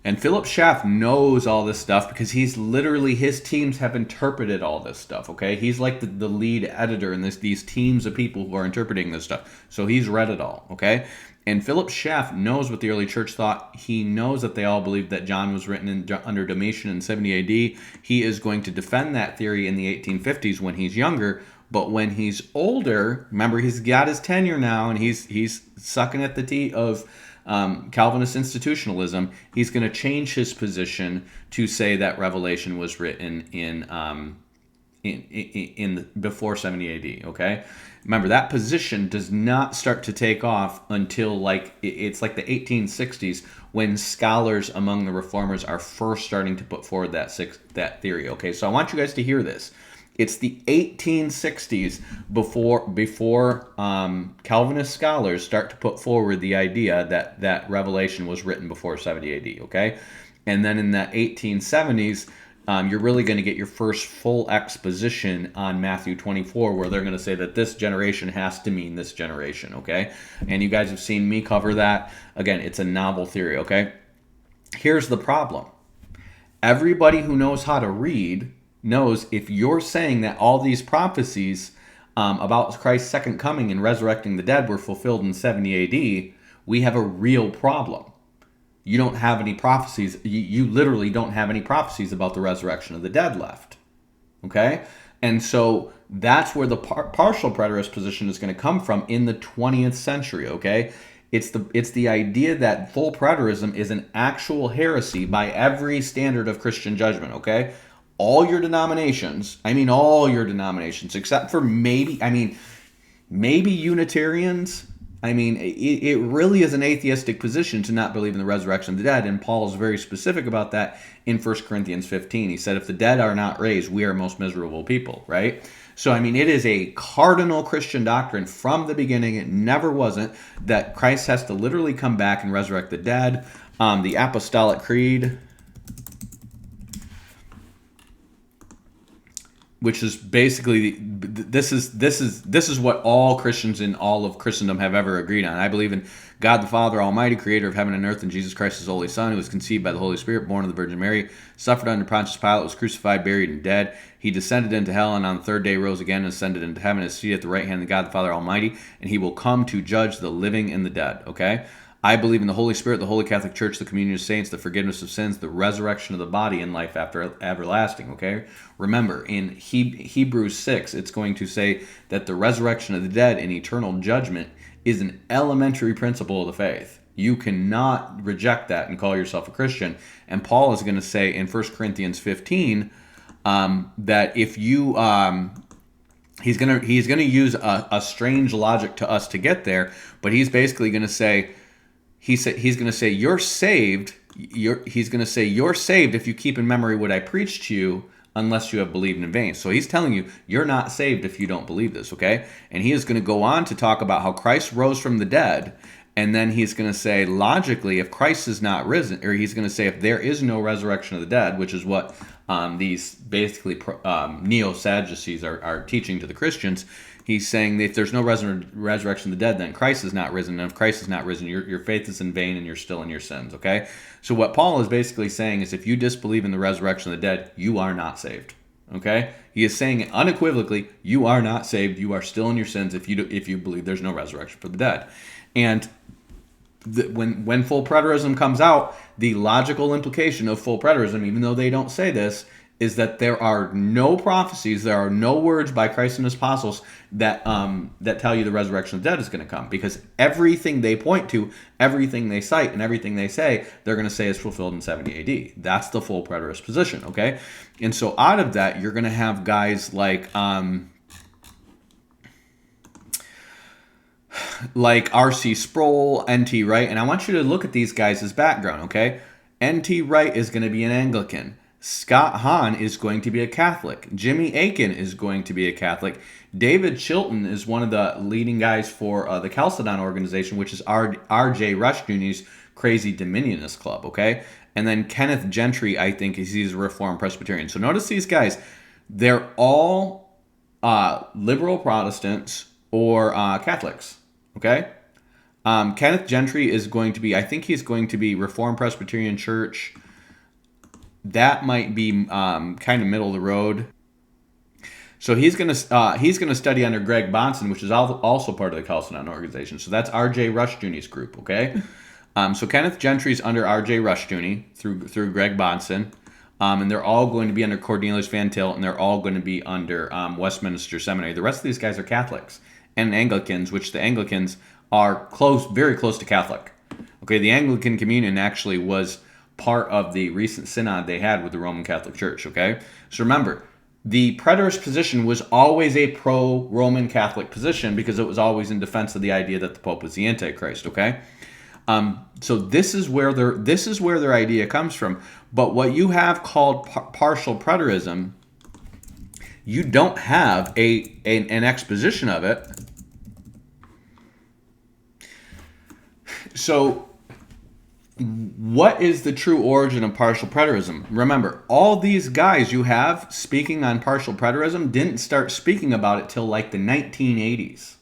And Philip Schaff knows all this stuff because he's literally, his teams have interpreted all this stuff, okay? He's like the lead editor in these teams of people who are interpreting this stuff. So he's read it all, okay? And Philip Schaff knows what the early church thought. He knows that they all believed that John was written under Domitian in 70 AD. He is going to defend that theory in the 1850s when he's younger. But when he's older, remember, he's got his tenure now, and he's sucking at the tea of Calvinist institutionalism. He's going to change his position to say that Revelation was written in before 70 AD. Okay, remember that position does not start to take off until it's like the 1860s when scholars among the reformers are first starting to put forward that theory. Okay, so I want you guys to hear this. It's the 1860s before Calvinist scholars start to put forward the idea that Revelation was written before 70 AD, okay? And then in the 1870s, you're really going to get your first full exposition on Matthew 24, where they're going to say that this generation has to mean this generation, okay? And you guys have seen me cover that. Again, it's a novel theory, okay? Here's the problem. Everybody who knows how to read knows if you're saying that all these prophecies about Christ's second coming and resurrecting the dead were fulfilled in 70 AD, we have a real problem. You don't have any prophecies. You literally don't have any prophecies about the resurrection of the dead left. Okay? And so that's where the partial preterist position is going to come from in the 20th century. Okay? It's the idea that full preterism is an actual heresy by every standard of Christian judgment. Okay? All your denominations, except for maybe Unitarians. It really is an atheistic position to not believe in the resurrection of the dead, and Paul is very specific about that in 1 Corinthians 15. He said, if the dead are not raised, we are most miserable people, right? So, it is a cardinal Christian doctrine from the beginning. It never wasn't that Christ has to literally come back and resurrect the dead. The Apostolic Creed, which is basically this is what all Christians in all of Christendom have ever agreed on. I believe in God the Father Almighty, creator of heaven and earth, and Jesus Christ, his only Son, who was conceived by the Holy Spirit, born of the Virgin Mary, suffered under Pontius Pilate, was crucified, buried, and dead. He descended into hell, and on the third day rose again and ascended into heaven, and is seated at the right hand of God the Father Almighty, and he will come to judge the living and the dead. Okay? I believe in the Holy Spirit, the Holy Catholic Church, the communion of saints, the forgiveness of sins, the resurrection of the body, and life after everlasting, okay? Remember, in Hebrews 6, it's going to say that the resurrection of the dead and eternal judgment is an elementary principle of the faith. You cannot reject that and call yourself a Christian. And Paul is going to say in 1 Corinthians 15 that if you... he's going to use a strange logic to us to get there, but he's basically going to say... He's going to say you're saved. He's going to say you're saved if you keep in memory what I preached to you, unless you have believed in vain. So he's telling you you're not saved if you don't believe this, okay? And he is going to go on to talk about how Christ rose from the dead, and then he's going to say logically, if Christ is not risen, or he's going to say if there is no resurrection of the dead, which is what these basically neo-Sadducees are teaching to the Christians. He's saying that if there's no resurrection of the dead, then Christ is not risen. And if Christ is not risen, your faith is in vain and you're still in your sins, okay? So what Paul is basically saying is if you disbelieve in the resurrection of the dead, you are not saved, okay? He is saying it unequivocally, you are not saved. You are still in your sins if you believe there's no resurrection for the dead. And when full preterism comes out, the logical implication of full preterism, even though they don't say this, is that there are no prophecies, there are no words by Christ and his apostles that tell you the resurrection of the dead is going to come, because everything they point to, everything they cite, and everything they say, they're going to say is fulfilled in 70 AD. That's the full preterist position, okay? And so out of that, you're going to have guys like R.C. Sproul, N.T. Wright, and I want you to look at these guys' background, okay? N.T. Wright is going to be an Anglican. Scott Hahn is going to be a Catholic. Jimmy Akin is going to be a Catholic. David Chilton is one of the leading guys for the Chalcedon organization, which is R.J. Rushdoony's Crazy Dominionist Club, okay? And then Kenneth Gentry, I think, he's a Reformed Presbyterian. So notice these guys. They're all liberal Protestants or Catholics, okay? Kenneth Gentry is going to be, I think he's going to be Reformed Presbyterian Church. That might be kind of middle of the road. So he's gonna study under Greg Bonson, which is also part of the Chalcedon organization. So that's R.J. Rushdoony's group, okay? So Kenneth Gentry's under R.J. Rushdoony through Greg Bonson, and they're all going to be under Cornelius Van Til, and they're all going to be under Westminster Seminary. The rest of these guys are Catholics and Anglicans, which the Anglicans are very close to Catholic. Okay, the Anglican Communion actually was part of the recent synod they had with the Roman Catholic Church, okay? So remember, the preterist position was always a pro-Roman Catholic position because it was always in defense of the idea that the Pope was the Antichrist, okay? So this is where their idea comes from. But what you have called partial preterism, you don't have an exposition of it. So what is the true origin of partial preterism? Remember, all these guys you have speaking on partial preterism didn't start speaking about it till like the 1980s.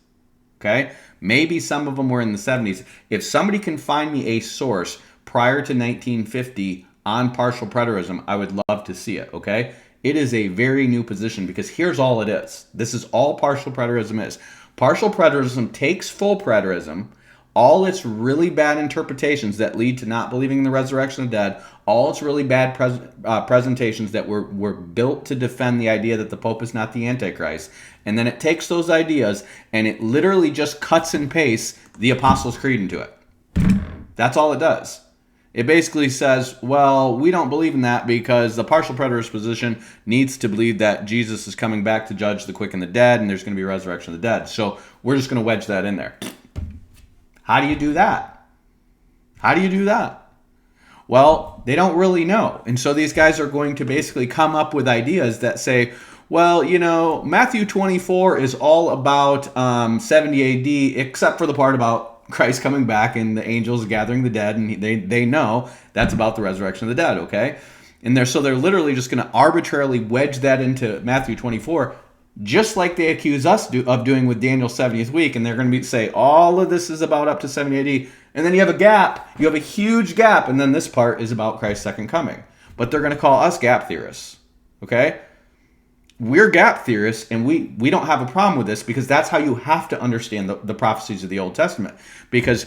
Okay? Maybe some of them were in the 70s. If somebody can find me a source prior to 1950 on partial preterism, I would love to see it, okay? It is a very new position because here's all it is. This is all partial preterism is. Partial preterism takes full preterism, all its really bad interpretations that lead to not believing in the resurrection of the dead, all its really bad presentations that were built to defend the idea that the Pope is not the Antichrist, and then it takes those ideas and it literally just cuts and pastes the Apostles' Creed into it. That's all it does. It basically says, well, we don't believe in that because the partial preterist position needs to believe that Jesus is coming back to judge the quick and the dead, and there's going to be a resurrection of the dead. So we're just going to wedge that in there. How do you do that? How do you do that? Well, they don't really know. And so these guys are going to basically come up with ideas that say, well, you know, Matthew 24 is all about 70 AD, except for the part about Christ coming back and the angels gathering the dead, and they know that's about the resurrection of the dead, okay? And they're literally just going to arbitrarily wedge that into Matthew 24, just like they accuse us of doing with Daniel's 70th week, and they're going to say all of this is about up to 70 AD, and then you have a gap, you have a huge gap, and then this part is about Christ's second coming. But they're going to call us gap theorists, okay? We're gap theorists, and we don't have a problem with this because that's how you have to understand the prophecies of the Old Testament. Because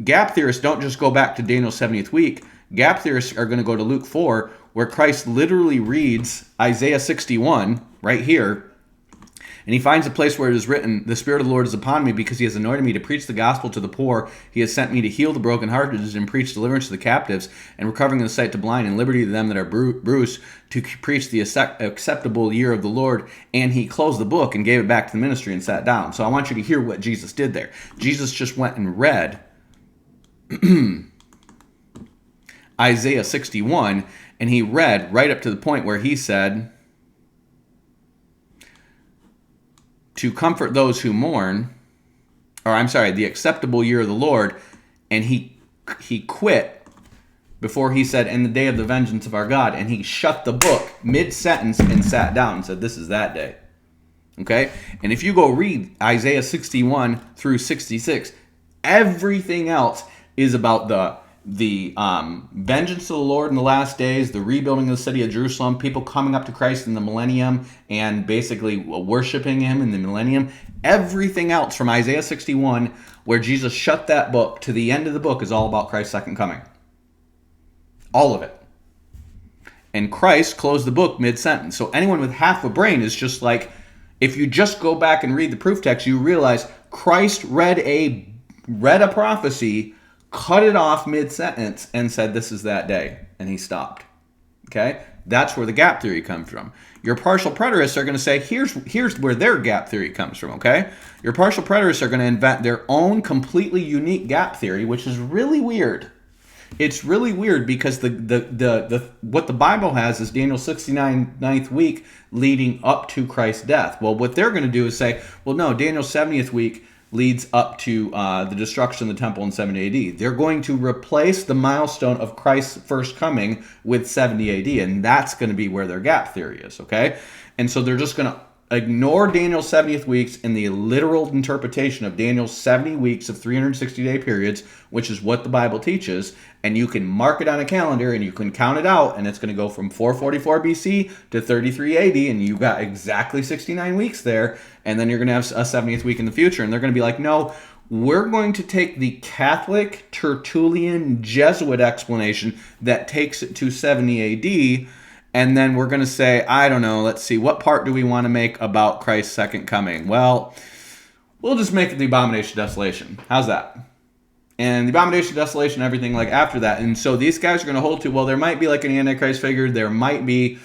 gap theorists don't just go back to Daniel's 70th week. Gap theorists are going to go to Luke 4, where Christ literally reads Isaiah 61 right here. And he finds a place where it is written, "The Spirit of the Lord is upon me, because he has anointed me to preach the gospel to the poor. He has sent me to heal the brokenhearted and preach deliverance to the captives, and recovering of the sight to blind, and liberty to them that are bruised, to preach the acceptable year of the Lord." And he closed the book and gave it back to the ministry and sat down. So I want you to hear what Jesus did there. Jesus just went and read Isaiah 61, and he read right up to the point where he said, "To comfort those who mourn," or I'm sorry, "the acceptable year of the Lord," and he quit before he said, "in the day of the vengeance of our God," and he shut the book mid-sentence and sat down and said, "This is that day." Okay? And if you go read Isaiah 61 through 66, everything else is about the vengeance of the Lord in the last days, the rebuilding of the city of Jerusalem, people coming up to Christ in the millennium and basically worshiping him in the millennium. Everything else from Isaiah 61, where Jesus shut that book, to the end of the book is all about Christ's second coming. All of it. And Christ closed the book mid-sentence. So anyone with half a brain is just like, if you just go back and read the proof text, you realize Christ read a prophecy, cut it off mid-sentence, and said, "This is that day," and he stopped. Okay? That's where the gap theory comes from. Your partial preterists are going to say, here's where their gap theory comes from, okay? Your partial preterists are going to invent their own completely unique gap theory, which is really weird. It's really weird because the what the Bible has is Daniel's 69th week leading up to Christ's death. Well, what they're going to do is say, well, no, Daniel's 70th week leads up to the destruction of the temple in 70 AD. They're going to replace the milestone of Christ's first coming with 70 AD, and that's going to be where their gap theory is, okay? And so they're just going to ignore Daniel's 70th weeks and the literal interpretation of Daniel's 70 weeks of 360-day periods, which is what the Bible teaches, and you can mark it on a calendar and you can count it out, and it's going to go from 444 BC to 33 AD, and you got exactly 69 weeks there, and then you're going to have a 70th week in the future, and they're going to be like, no, we're going to take the Catholic, Tertullian, Jesuit explanation that takes it to 70 AD, and then we're going to say, I don't know, let's see, what part do we want to make about Christ's second coming? Well, we'll just make it the abomination of desolation. How's that? And the abomination of desolation, everything like after that. And so these guys are going to hold to, well, there might be like an Antichrist figure. There might be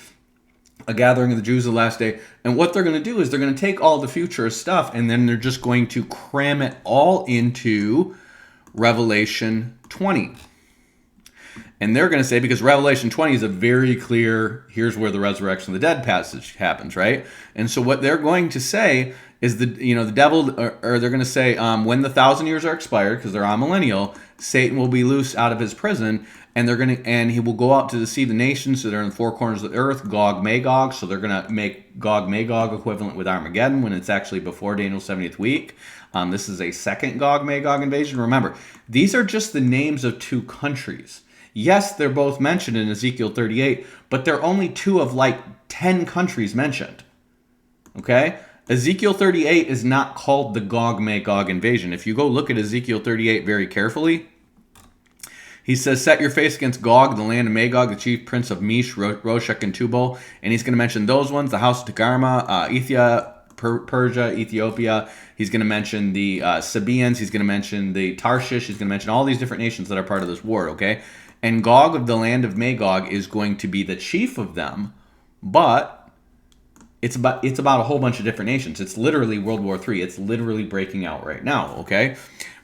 a gathering of the Jews of the last day. And what they're going to do is they're going to take all the futurist stuff and then they're just going to cram it all into Revelation 20. And they're going to say, because Revelation 20 is a very clear, here's where the resurrection of the dead passage happens, right? And so what they're going to say is the devil, or they're going to say, when the 1,000 years are expired, because they're amillennial, Satan will be loosed out of his prison, and he will go out to deceive the nations that are in the four corners of the earth, Gog, Magog. So they're going to make Gog, Magog equivalent with Armageddon when it's actually before Daniel's 70th week. This is a second Gog, Magog invasion. Remember, these are just the names of two countries. Yes, they're both mentioned in Ezekiel 38, but they're only two of like 10 countries mentioned. Okay? Ezekiel 38 is not called the Gog-Magog invasion. If you go look at Ezekiel 38 very carefully, he says, set your face against Gog, the land of Magog, the chief prince of Mesh, Roshek, and Tubal. And he's going to mention those ones, the house of Tagarma, Persia, Ethiopia. He's going to mention the Sabaeans. He's going to mention the Tarshish. He's going to mention all these different nations that are part of this war, okay? And Gog of the land of Magog is going to be the chief of them, but it's about a whole bunch of different nations. It's literally World War III. It's literally breaking out right now, okay?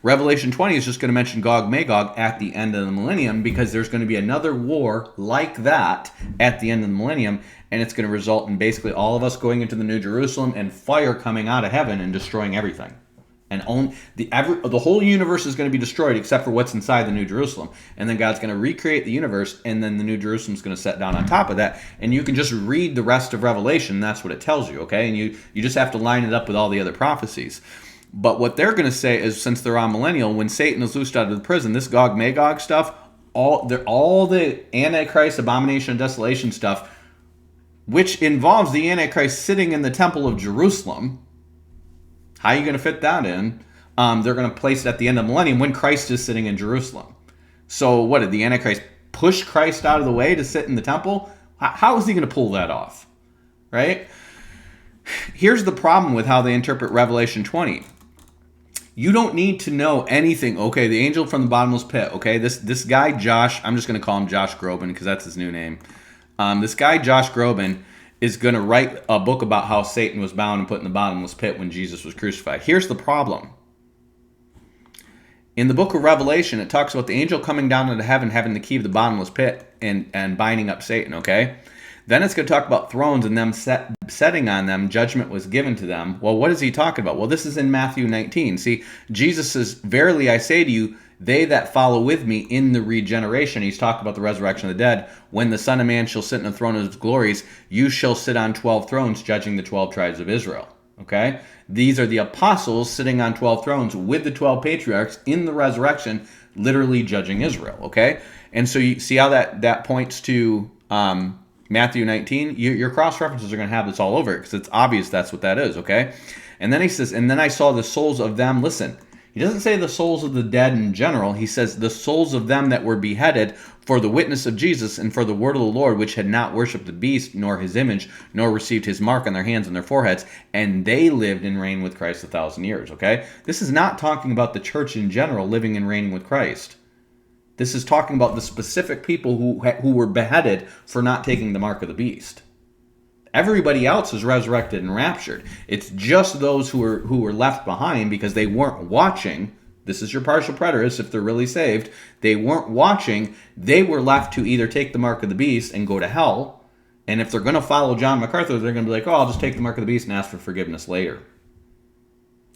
Revelation 20 is just going to mention Gog, Magog at the end of the millennium because there's going to be another war like that at the end of the millennium, and it's going to result in basically all of us going into the New Jerusalem and fire coming out of heaven and destroying everything. And the whole universe is going to be destroyed except for what's inside the New Jerusalem. And then God's going to recreate the universe, and then the New Jerusalem's going to set down on top of that. And you can just read the rest of Revelation. That's what it tells you, okay? And you just have to line it up with all the other prophecies. But what they're going to say is, since they're on millennial, when Satan is loosed out of the prison, this Gog Magog stuff, all the Antichrist, abomination, and desolation stuff, which involves the Antichrist sitting in the temple of Jerusalem. How are you going to fit that in? they're going to place it at the end of the millennium when Christ is sitting in Jerusalem. So what, did the Antichrist push Christ out of the way to sit in the temple? How is he going to pull that off? Right? Here's the problem with how they interpret Revelation 20. You don't need to know anything. Okay, the angel from the bottomless pit. Okay, this guy Josh, I'm just going to call him Josh Groban because that's his new name. This guy Josh Groban is going to write a book about how Satan was bound and put in the bottomless pit when Jesus was crucified. Here's the problem. In the book of Revelation, it talks about the angel coming down into heaven, having the key of the bottomless pit and binding up Satan, okay? Then it's going to talk about thrones and them setting on them. Judgment was given to them. Well, what is he talking about? Well, this is in Matthew 19. See, Jesus says, verily I say to you, they that follow with me in the regeneration. He's talking about the resurrection of the dead. When the Son of Man shall sit in the throne of his glories, you shall sit on 12 thrones, judging the 12 tribes of Israel. Okay? These are the apostles sitting on 12 thrones with the 12 patriarchs in the resurrection, literally judging Israel. Okay? And so you see how that points to Matthew 19? Your cross-references are going to have this all over it because it's obvious that's what that is. Okay? And then he says, and then I saw the souls of them, listen, he doesn't say the souls of the dead in general. He says the souls of them that were beheaded for the witness of Jesus and for the word of the Lord, which had not worshipped the beast, nor his image, nor received his mark on their hands and their foreheads, and they lived and reigned with Christ 1,000 years, okay? This is not talking about the church in general living and reigning with Christ. This is talking about the specific people who were beheaded for not taking the mark of the beast. Everybody else is resurrected and raptured. It's just those who were left behind because they weren't watching. This is your partial preterists if they're really saved. They weren't watching. They were left to either take the mark of the beast and go to hell. And if they're going to follow John MacArthur, they're going to be like, oh, I'll just take the mark of the beast and ask for forgiveness later.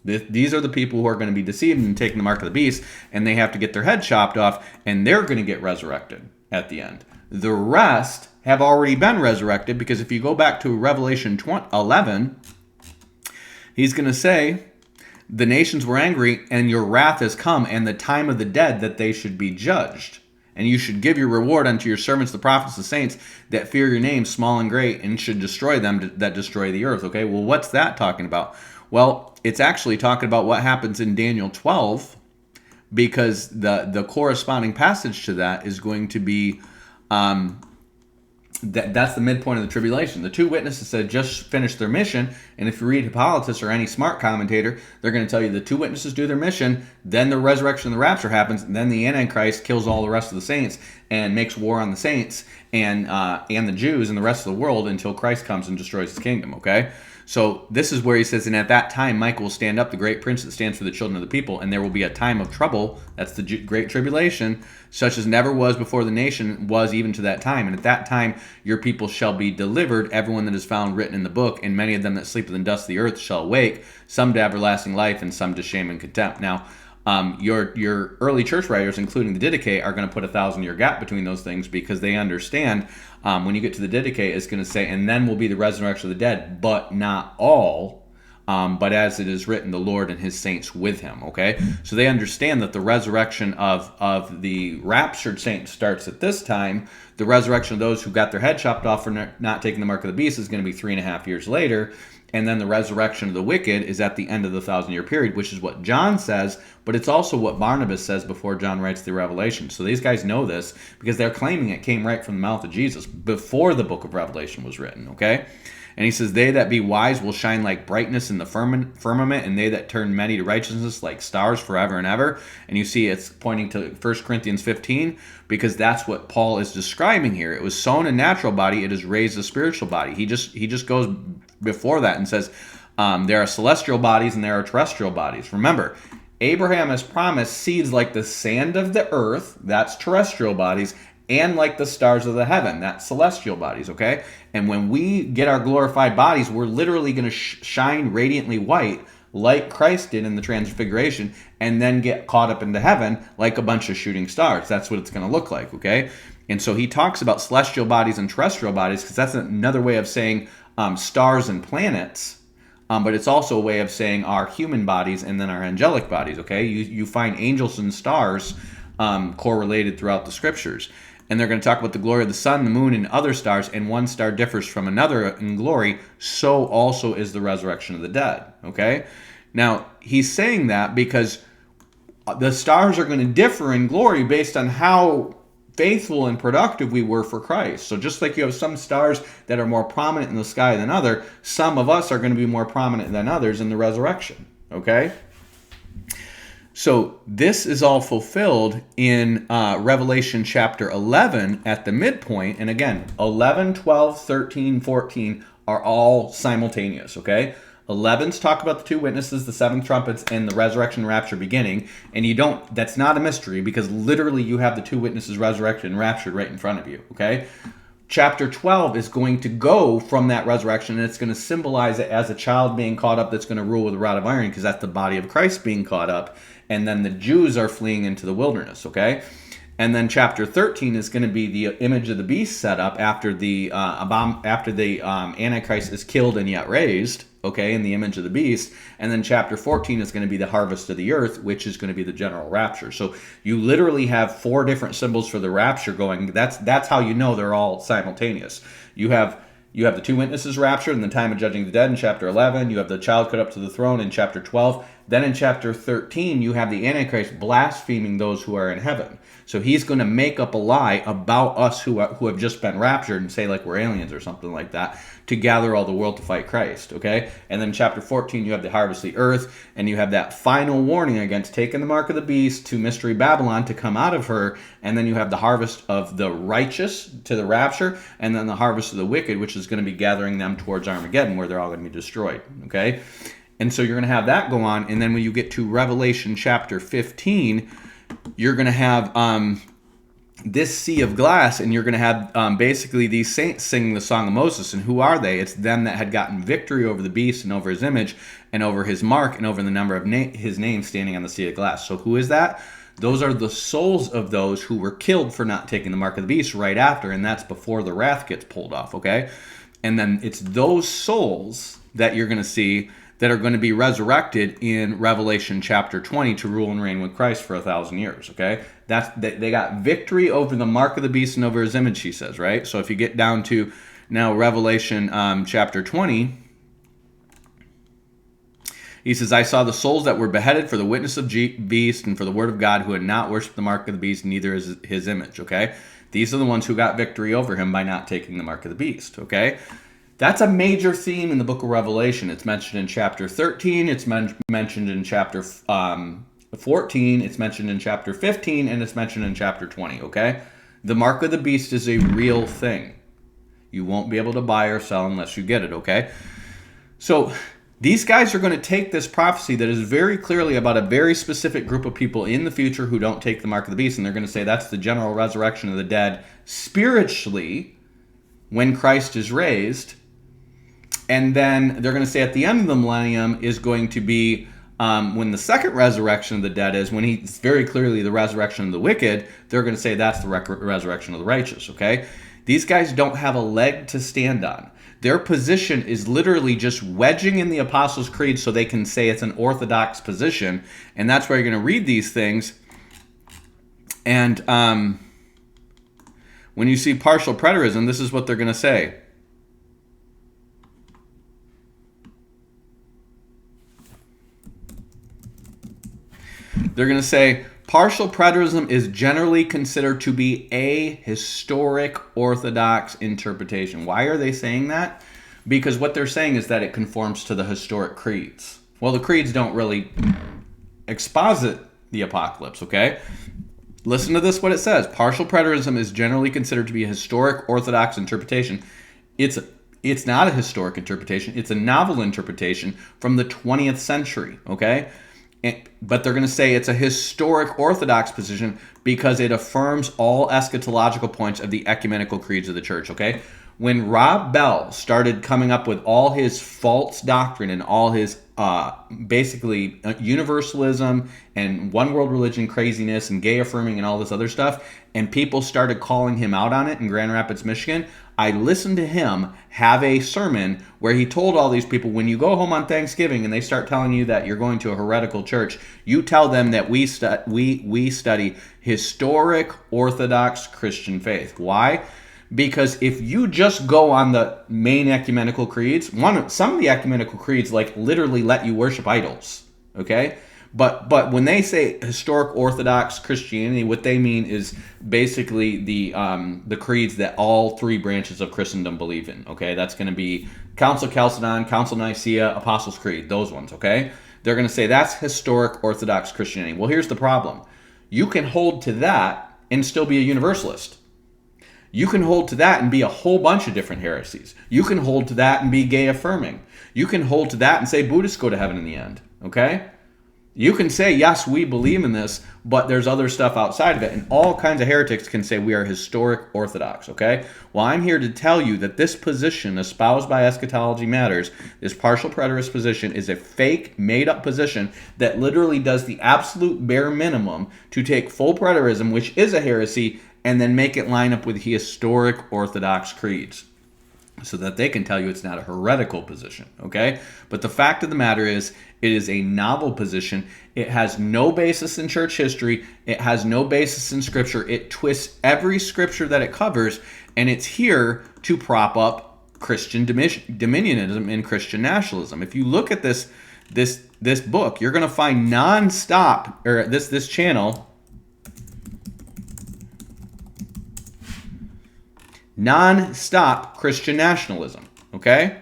These are the people who are going to be deceived and taking the mark of the beast, and they have to get their head chopped off, and they're going to get resurrected at the end. The rest have already been resurrected, because if you go back to Revelation 11, he's going to say, the nations were angry, and your wrath has come, and the time of the dead that they should be judged. And you should give your reward unto your servants, the prophets, the saints, that fear your name, small and great, and should destroy them that destroy the earth. Okay, well, what's that talking about? Well, it's actually talking about what happens in Daniel 12, because the corresponding passage to that is going to be... That's the midpoint of the tribulation. The two witnesses said just finished their mission, and if you read Hippolytus or any smart commentator, they're going to tell you the two witnesses do their mission, then the resurrection and the rapture happens, and then the Antichrist kills all the rest of the saints and makes war on the saints and the Jews and the rest of the world until Christ comes and destroys his kingdom, okay? So this is where he says, and at that time Michael will stand up, the great prince that stands for the children of the people, and there will be a time of trouble, that's the great tribulation, such as never was before the nation was even to that time. And at that time your people shall be delivered, everyone that is found written in the book, and many of them that sleep in the dust of the earth shall awake, some to everlasting life, and some to shame and contempt. Now, your early church writers, including the Didache, are going to put a 1,000-year gap between those things, because they understand when you get to the Didache, it's going to say, and then will be the resurrection of the dead, but not all, but as it is written, the Lord and his saints with him, okay? So they understand that the resurrection of the raptured saints starts at this time. The resurrection of those who got their head chopped off for not taking the mark of the beast is going to be 3.5 years later. And then the resurrection of the wicked is at the end of the 1,000-year period, which is what John says, but it's also what Barnabas says before John writes the Revelation. So these guys know this because they're claiming it came right from the mouth of Jesus before the book of Revelation was written, okay? And he says, they that be wise will shine like brightness in the firmament, and they that turn many to righteousness like stars forever and ever. And you see it's pointing to 1 Corinthians 15, because that's what Paul is describing here. It was sown a natural body, it is raised a spiritual body. He just goes before that and says, there are celestial bodies and there are terrestrial bodies. Remember, Abraham has promised seeds like the sand of the earth, that's terrestrial bodies, and like the stars of the heaven, that's celestial bodies, okay? And when we get our glorified bodies, we're literally going to shine radiantly white like Christ did in the Transfiguration, and then get caught up into heaven like a bunch of shooting stars. That's what it's going to look like, okay? And so he talks about celestial bodies and terrestrial bodies, because that's another way of saying stars and planets, but it's also a way of saying our human bodies and then our angelic bodies, okay? You find angels and stars correlated throughout the scriptures. And they're going to talk about the glory of the sun, the moon, and other stars, and one star differs from another in glory, so also is the resurrection of the dead, okay? Now, he's saying that because the stars are going to differ in glory based on how faithful and productive we were for Christ. So just like you have some stars that are more prominent in the sky than other, some of us are going to be more prominent than others in the resurrection. Okay? So this is all fulfilled in Revelation chapter 11 at the midpoint. And again, 11, 12, 13, 14 are all simultaneous, okay? 11's talk about the two witnesses, the seven trumpets, and the resurrection and rapture beginning. And that's not a mystery because literally you have the two witnesses resurrected and raptured right in front of you, okay? Chapter 12 is going to go from that resurrection, and it's going to symbolize it as a child being caught up that's going to rule with a rod of iron, because that's the body of Christ being caught up. And then the Jews are fleeing into the wilderness, okay? And then chapter 13 is going to be the image of the beast set up after the Antichrist is killed and yet raised, okay, in the image of the beast. And then chapter 14 is going to be the harvest of the earth, which is going to be the general rapture. So you literally have 4 different symbols for the rapture going. That's how you know they're all simultaneous. You have the two witnesses raptured in the time of judging the dead in chapter 11. You have the child caught up to the throne in chapter 12. Then in chapter 13, you have the Antichrist blaspheming those who are in heaven. So he's going to make up a lie about us who have just been raptured and say like we're aliens or something like that to gather all the world to fight Christ, okay? And then chapter 14, you have the harvest of the earth, and you have that final warning against taking the mark of the beast to Mystery Babylon to come out of her, and then you have the harvest of the righteous to the rapture, and then the harvest of the wicked, which is going to be gathering them towards Armageddon, where they're all going to be destroyed, okay? And so you're going to have that go on, and then when you get to Revelation chapter 15, you're going to have this sea of glass, and you're going to have basically these saints singing the Song of Moses. And who are they? It's them that had gotten victory over the beast and over his image and over his mark and over the number of his name standing on the sea of glass. So who is that? Those are the souls of those who were killed for not taking the mark of the beast right after, and that's before the wrath gets pulled off, okay? And then it's those souls that you're going to see that are going to be resurrected in Revelation chapter 20 to rule and reign with Christ for 1,000 years, okay? They got victory over the mark of the beast and over his image, he says, right? So if you get down to now Revelation chapter 20, he says, I saw the souls that were beheaded for the witness of beast and for the word of God, who had not worshipped the mark of the beast, neither his image, okay? These are the ones who got victory over him by not taking the mark of the beast, okay? That's a major theme in the book of Revelation. It's mentioned in chapter 13, it's mentioned in chapter 14, it's mentioned in chapter 15, and it's mentioned in chapter 20, okay? The mark of the beast is a real thing. You won't be able to buy or sell unless you get it, okay? So these guys are going to take this prophecy that is very clearly about a very specific group of people in the future who don't take the mark of the beast, and they're going to say that's the general resurrection of the dead spiritually when Christ is raised. And then they're going to say at the end of the millennium is going to be when the second resurrection of the dead is, when it's very clearly the resurrection of the wicked, they're going to say that's the resurrection of the righteous, okay? These guys don't have a leg to stand on. Their position is literally just wedging in the Apostles' Creed so they can say it's an orthodox position, and that's why you're going to read these things. And when you see partial preterism, this is what they're going to say. They're going to say, partial preterism is generally considered to be a historic orthodox interpretation. Why are they saying that? Because what they're saying is that it conforms to the historic creeds. Well, the creeds don't really exposit the apocalypse, okay? Listen to this, what it says. Partial preterism is generally considered to be a historic orthodox interpretation. It's not a historic interpretation. It's a novel interpretation from the 20th century, okay? But they're going to say it's a historic orthodox position because it affirms all eschatological points of the ecumenical creeds of the church, okay? When Rob Bell started coming up with all his false doctrine and all his basically universalism and one world religion craziness and gay affirming and all this other stuff, and people started calling him out on it in Grand Rapids, Michigan, I listened to him have a sermon where he told all these people, when you go home on Thanksgiving and they start telling you that you're going to a heretical church, you tell them that we study historic Orthodox Christian faith. Why? Because if you just go on the main ecumenical creeds, some of the ecumenical creeds like literally let you worship idols. Okay? But when they say historic Orthodox Christianity, what they mean is basically the creeds that all three branches of Christendom believe in. Okay, that's going to be Council of Chalcedon, Council of Nicaea, Apostles' Creed, those ones. Okay, they're going to say that's historic Orthodox Christianity. Well, here's the problem: you can hold to that and still be a Universalist. You can hold to that and be a whole bunch of different heresies. You can hold to that and be gay affirming. You can hold to that and say Buddhists go to heaven in the end. Okay. You can say, yes, we believe in this, but there's other stuff outside of it. And all kinds of heretics can say we are historic Orthodox, okay? Well, I'm here to tell you that this position espoused by Eschatology Matters, this partial preterist position, is a fake, made-up position that literally does the absolute bare minimum to take full preterism, which is a heresy, and then make it line up with historic Orthodox creeds, so that they can tell you it's not a heretical position, okay? But the fact of the matter is, it is a novel position. It has no basis in church history. It has no basis in Scripture. It twists every Scripture that it covers, and it's here to prop up Christian dominionism and Christian nationalism. If you look at this book, you're going to find nonstop, or this channel, non-stop Christian nationalism, okay?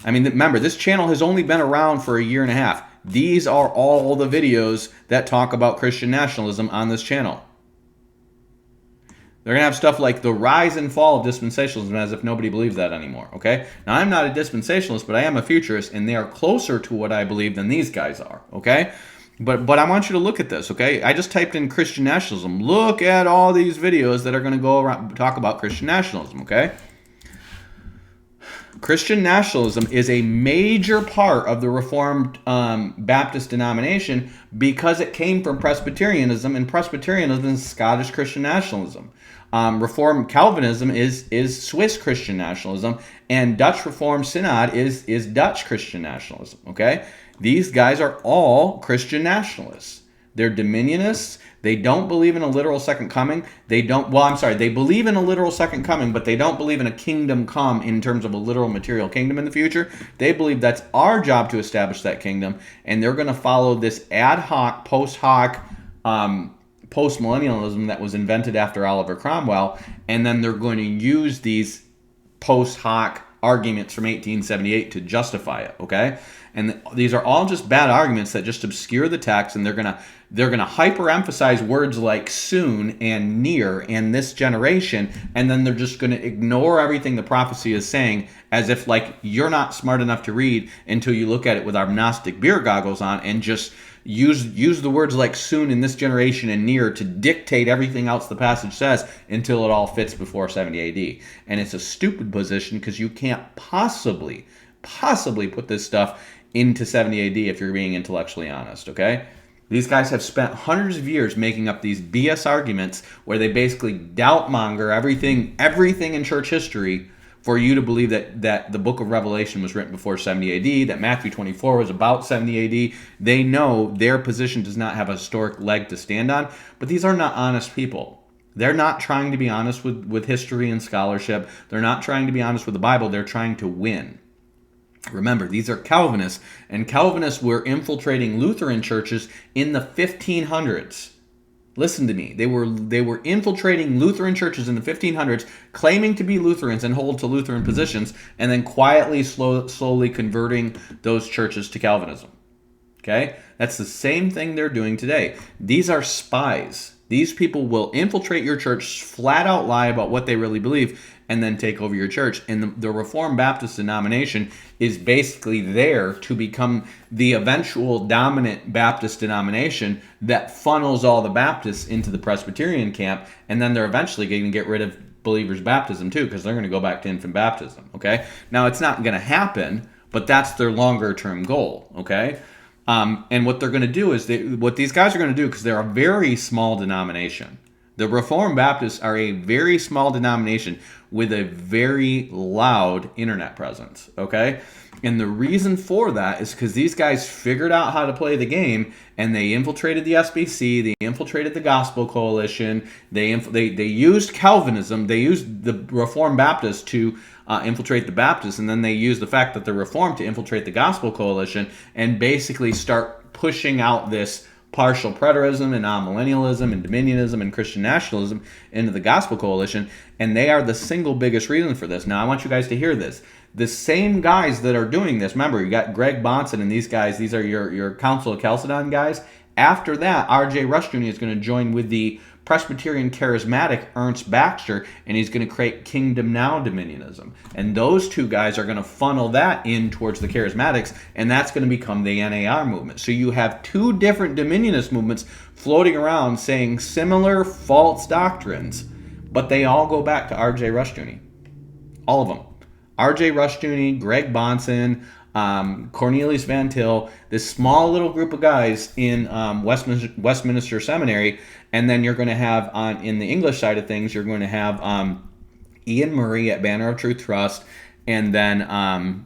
I mean, remember, this channel has only been around for a year and a half. These are all the videos that talk about Christian nationalism on this channel. They're going to have stuff like the rise and fall of dispensationalism, as if nobody believes that anymore, okay? Now, I'm not a dispensationalist, but I am a futurist, and they are closer to what I believe than these guys are, okay? But I want you to look at this, okay? I just typed in Christian nationalism. Look at all these videos that are going to go around talk about Christian nationalism, okay? Christian nationalism is a major part of the Reformed Baptist denomination because it came from Presbyterianism, and Presbyterianism is Scottish Christian nationalism. Reformed Calvinism is Swiss Christian nationalism, and Dutch Reformed Synod is Dutch Christian nationalism, okay? These guys are all Christian nationalists. They're dominionists. They don't believe in a literal second coming. They believe in a literal second coming, but they don't believe in a kingdom come in terms of a literal material kingdom in the future. They believe that's our job to establish that kingdom, and they're going to follow this ad hoc, post hoc, post-millennialism that was invented after Oliver Cromwell, and then they're going to use these post hoc arguments from 1878 to justify it, okay? And these are all just bad arguments that just obscure the text, and they're gonna hyper-emphasize words like soon and near and this generation, and then they're just gonna ignore everything the prophecy is saying, as if like you're not smart enough to read until you look at it with our Gnostic beer goggles on and just use the words like soon in this generation and near to dictate everything else the passage says until it all fits before 70 AD. And it's a stupid position because you can't possibly put this stuff into 70 AD if you're being intellectually honest, okay? These guys have spent hundreds of years making up these BS arguments where they basically doubt-monger everything in church history for you to believe that the book of Revelation was written before 70 AD, that Matthew 24 was about 70 AD. They know their position does not have a historic leg to stand on, but these are not honest people. They're not trying to be honest with history and scholarship. They're not trying to be honest with the Bible. They're trying to win. Remember, these are Calvinists, and Calvinists were infiltrating Lutheran churches in the 1500s. Listen to me. They were infiltrating Lutheran churches in the 1500s, claiming to be Lutherans and hold to Lutheran positions, and then quietly, slowly converting those churches to Calvinism. Okay? That's the same thing they're doing today. These are spies. These people will infiltrate your church, flat out lie about what they really believe, and then take over your church. And the Reformed Baptist denomination is basically there to become the eventual dominant Baptist denomination that funnels all the Baptists into the Presbyterian camp, and then they're eventually going to get rid of believers' baptism too, because they're going to go back to infant baptism, okay? Now, it's not going to happen, but that's their longer-term goal, okay? And what they're going to do is, what these guys are going to do, because they're a very small denomination. The Reformed Baptists are a very small denomination with a very loud internet presence, okay? And the reason for that is because these guys figured out how to play the game, and they infiltrated the SBC, they infiltrated the Gospel Coalition, they used Calvinism, they used the Reformed Baptists to infiltrate the Baptists, and then they used the fact that they're Reformed to infiltrate the Gospel Coalition and basically start pushing out this partial preterism and amillennialism and dominionism and Christian nationalism into the gospel coalition, and they are the single biggest reason for this. Now, I want you guys to hear this. The same guys that are doing this, remember, you got Greg Bonson and these guys, these are your Council of Chalcedon guys. After that, R.J. Rushdoony is going to join with the Presbyterian charismatic Ernst Baxter, and he's going to create Kingdom Now dominionism. And those two guys are going to funnel that in towards the charismatics, and that's going to become the NAR movement. So you have two different dominionist movements floating around saying similar false doctrines, but they all go back to R.J. Rushdoony. All of them. R.J. Rushdoony, Greg Bonson, Cornelius Van Til, this small little group of guys in Westminster Seminary, and then you're going to have in the English side of things, you're going to have Ian Murray at Banner of Truth Trust, and then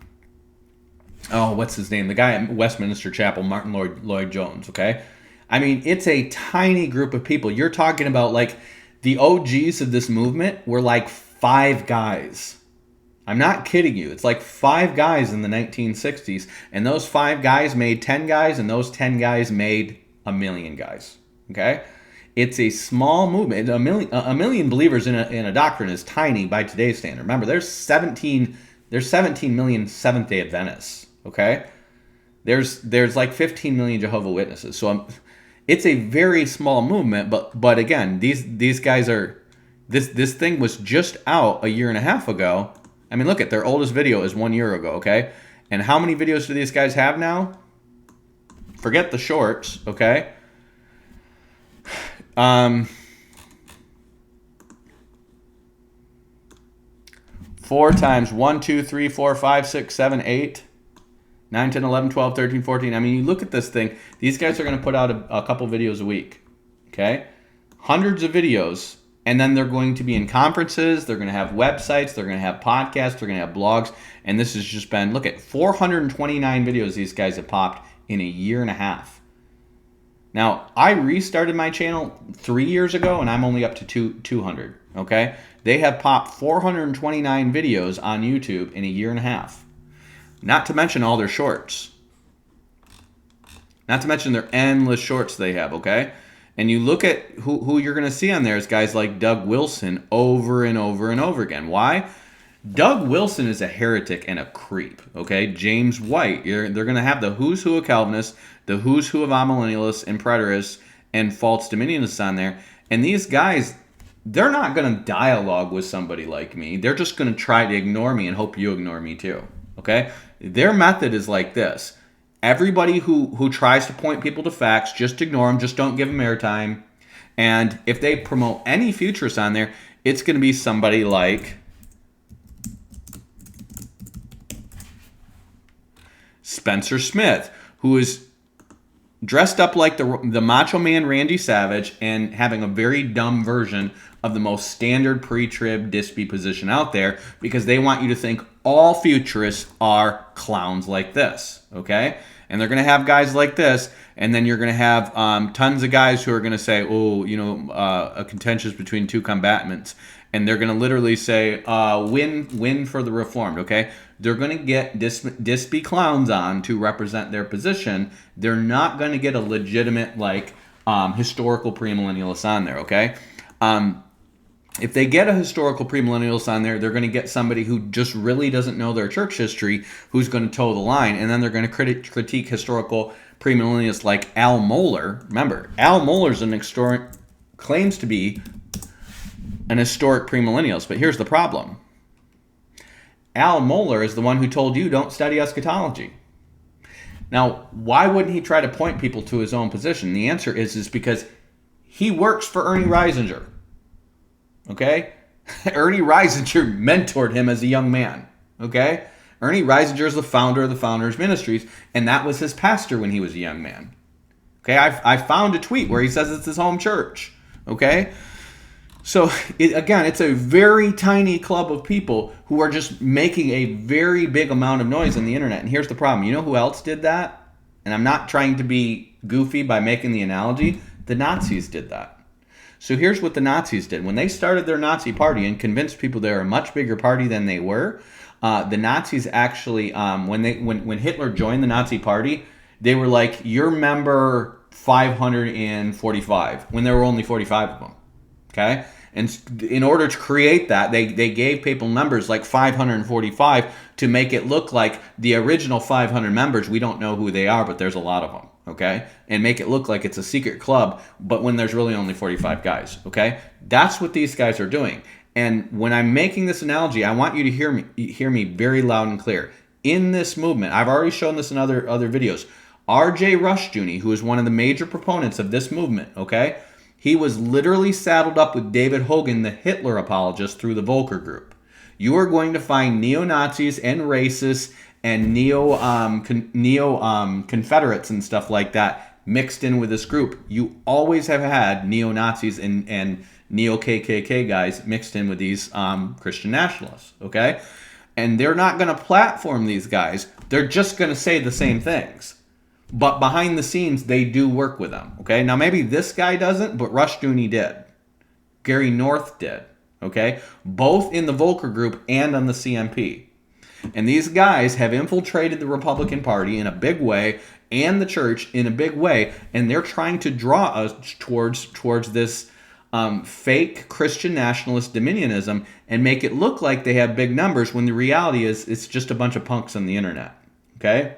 what's his name? The guy at Westminster Chapel, Martin Lloyd Jones. Okay, I mean, it's a tiny group of people. You're talking about like the OGs of this movement were like 5 guys. I'm not kidding you. It's like 5 guys in the 1960s, and those 5 guys made 10 guys, and those 10 guys made a million guys. Okay, it's a small movement. A million believers in a doctrine is tiny by today's standard. Remember, there's 17 million Seventh-day Adventists. Okay, there's like 15 million Jehovah's Witnesses. So it's a very small movement. But again, these guys are this thing was just out a year and a half ago. I mean, look at their oldest video is 1 year ago, okay? And how many videos do these guys have now? Forget the shorts, okay? 4 times 1, 2, 3, 4, 5, 6, 7, 8, 9, 10, 11, 12, 13, 14. I mean, you look at this thing. These guys are going to put out a couple videos a week, okay? Hundreds of videos. And then they're going to be in conferences, they're going to have websites, they're going to have podcasts, they're going to have blogs. And this has just been, look at 429 videos these guys have popped in a year and a half. Now, I restarted my channel 3 years ago, and I'm only up to 200, okay? They have popped 429 videos on YouTube in a year and a half. Not to mention all their shorts. Not to mention their endless shorts they have, okay? And you look at who you're going to see on there is guys like Doug Wilson over and over and over again. Why? Doug Wilson is a heretic and a creep, okay? James White, they're going to have the who's who of Calvinists, the who's who of amillennialists and preterists and false dominionists on there. And these guys, they're not going to dialogue with somebody like me. They're just going to try to ignore me and hope you ignore me too, okay? Their method is like this. Everybody who tries to point people to facts, just ignore them. Just don't give them airtime. And if they promote any futurists on there, it's going to be somebody like Spencer Smith, who is dressed up like the Macho Man Randy Savage and having a very dumb version of the most standard pre-trib dispy position out there, because they want you to think all futurists are clowns like this, okay? And they're going to have guys like this, and then you're going to have tons of guys who are going to say, a contentious between two combatants, and they're going to literally say, win for the Reformed, okay? They're going to get dispy clowns on to represent their position. They're not going to get a legitimate, historical premillennialist on there, okay? If they get a historical premillennialist on there, they're going to get somebody who just really doesn't know their church history, who's going to toe the line, and then they're going to critique historical premillennialists like Al Mohler. Remember, Al Mohler's claims to be an historic premillennialist, but here's the problem. Al Mohler is the one who told you don't study eschatology. Now, why wouldn't he try to point people to his own position? The answer is because he works for Ernie Reisinger. Okay? Ernie Reisinger mentored him as a young man. Okay? Ernie Reisinger is the founder of the Founders Ministries, and that was his pastor when he was a young man. Okay? I found a tweet where he says it's his home church. Okay? So, it's a very tiny club of people who are just making a very big amount of noise on the internet. And here's the problem. You know who else did that? And I'm not trying to be goofy by making the analogy. The Nazis did that. So here's what the Nazis did. When they started their Nazi party and convinced people they were a much bigger party than they were, the Nazis actually, when Hitler joined the Nazi party, They were like, you're member 545, when there were only 45 of them. Okay? And in order to create that, they gave people numbers like 545 to make it look like the original 500 members, we don't know who they are, but there's a lot of them. Okay? And make it look like it's a secret club, but when there's really only 45 guys. Okay? That's what these guys are doing. And when I'm making this analogy, I want you to hear me very loud and clear. In this movement, I've already shown this in other videos. R.J. Rushdoony, who is one of the major proponents of this movement, okay? He was literally saddled up with David Hogan, the Hitler apologist, through the Volker Group. You are going to find neo-Nazis and racists and Confederates and stuff like that mixed in with this group. You always have had neo-Nazis and neo-KKK guys mixed in with these Christian nationalists, okay? And they're not going to platform these guys. They're just going to say the same things. But behind the scenes, they do work with them, okay? Now, maybe this guy doesn't, but Rushdoony did. Gary North did, okay? Both in the Volker Group and on the CMP. And these guys have infiltrated the Republican Party in a big way and the church in a big way, and they're trying to draw us towards this fake Christian nationalist dominionism and make it look like they have big numbers when the reality is it's just a bunch of punks on the internet, okay?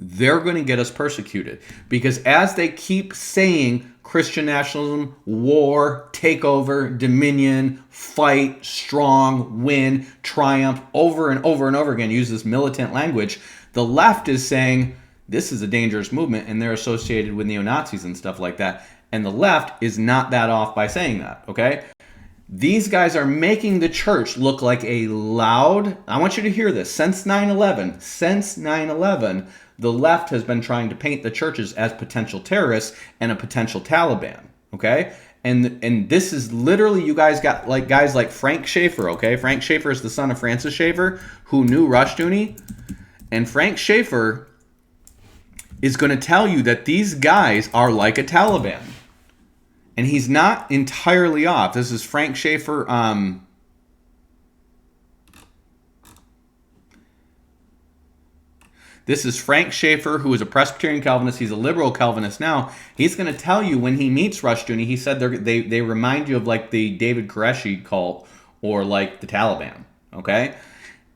They're going to get us persecuted because as they keep saying Christian nationalism, war, takeover, dominion, fight, strong, win, triumph, over and over and over again, use this militant language, the left is saying this is a dangerous movement and they're associated with neo-Nazis and stuff like that. And the left is not that off by saying that, okay? These guys are making the church look like a loud, I want you to hear this, since 9/11, the left has been trying to paint the churches as potential terrorists and a potential Taliban, okay? And this is literally, you guys got like guys like Frank Schaeffer, okay? Frank Schaeffer is the son of Francis Schaeffer, who knew Rushdoony. And Frank Schaeffer is going to tell you that these guys are like a Taliban. And he's not entirely off. This is Frank Schaeffer. This is Frank Schaeffer, who is a Presbyterian Calvinist. He's a liberal Calvinist now. He's going to tell you when he meets Rushdoony, he said they remind you of like the David Qureshi cult or like the Taliban. Okay?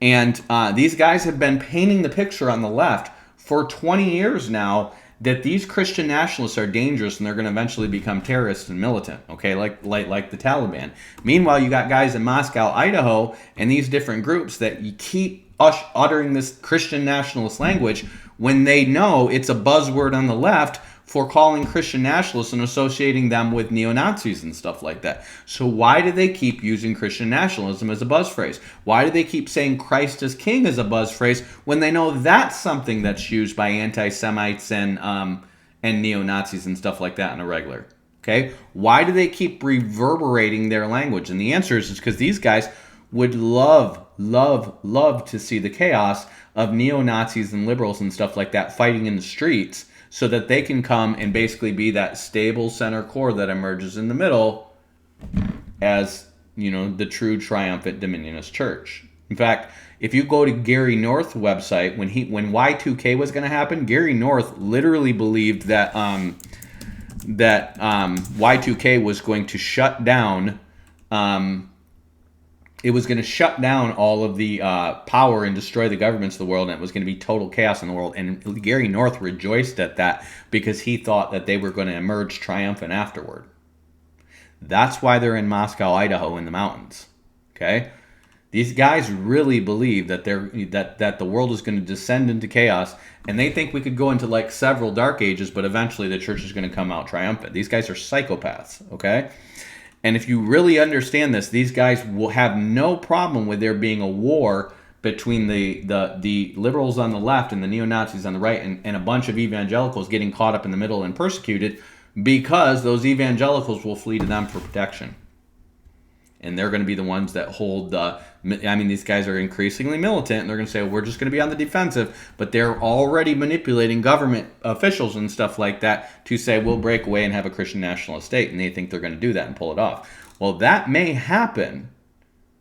And these guys have been painting the picture on the left for 20 years now that these Christian nationalists are dangerous and they're going to eventually become terrorists and militant, okay, like the Taliban. Meanwhile, you got guys in Moscow, Idaho, and these different groups that you keep uttering this Christian nationalist language when they know it's a buzzword on the left for calling Christian nationalists and associating them with neo-Nazis and stuff like that. So why do they keep using Christian nationalism as a buzz phrase? Why do they keep saying Christ is King as a buzz phrase when they know that's something that's used by anti-Semites and neo-Nazis and stuff like that on a regular? Okay? Why do they keep reverberating their language? And the answer is because these guys would love to see the chaos of neo-Nazis and liberals and stuff like that fighting in the streets, so that they can come and basically be that stable center core that emerges in the middle as, you know, the true triumphant dominionist church. In fact, if you go to Gary North's website, when Y2K was going to happen, Gary North literally believed that Y2K was going to shut down. It was going to shut down all of the power and destroy the governments of the world, and it was going to be total chaos in the world. And Gary North rejoiced at that because he thought that they were going to emerge triumphant afterward. That's why they're in Moscow, Idaho, in the mountains. Okay, these guys really believe that that the world is going to descend into chaos, and they think we could go into like several dark ages, but eventually the church is going to come out triumphant. These guys are psychopaths. Okay. And if you really understand this, these guys will have no problem with there being a war between the liberals on the left and the neo-Nazis on the right, and a bunch of evangelicals getting caught up in the middle and persecuted, because those evangelicals will flee to them for protection. And they're going to be the ones that hold these guys are increasingly militant, and they're going to say, well, we're just going to be on the defensive, but they're already manipulating government officials and stuff like that to say, we'll break away and have a Christian nationalist state, and they think they're going to do that and pull it off. Well, that may happen.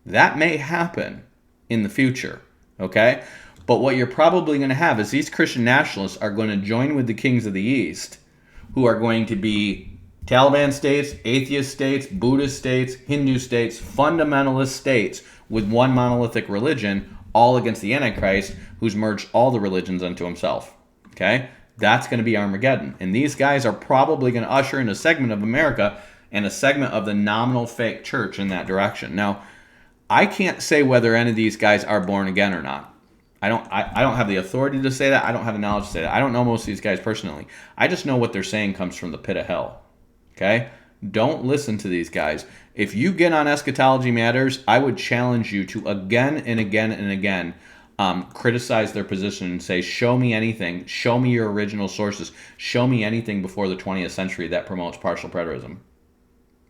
That may happen in the future, okay? But what you're probably going to have is these Christian nationalists are going to join with the kings of the East, who are going to be Taliban states, atheist states, Buddhist states, Hindu states, fundamentalist states with one monolithic religion, all against the Antichrist, who's merged all the religions unto himself. Okay? That's going to be Armageddon. And these guys are probably going to usher in a segment of America and a segment of the nominal fake church in that direction. Now, I can't say whether any of these guys are born again or not. I don't have the authority to say that. I don't have the knowledge to say that. I don't know most of these guys personally. I just know what they're saying comes from the pit of hell. Okay? Don't listen to these guys. If you get on Eschatology Matters, I would challenge you to again and again and again criticize their position and say, show me anything. Show me your original sources. Show me anything before the 20th century that promotes partial preterism.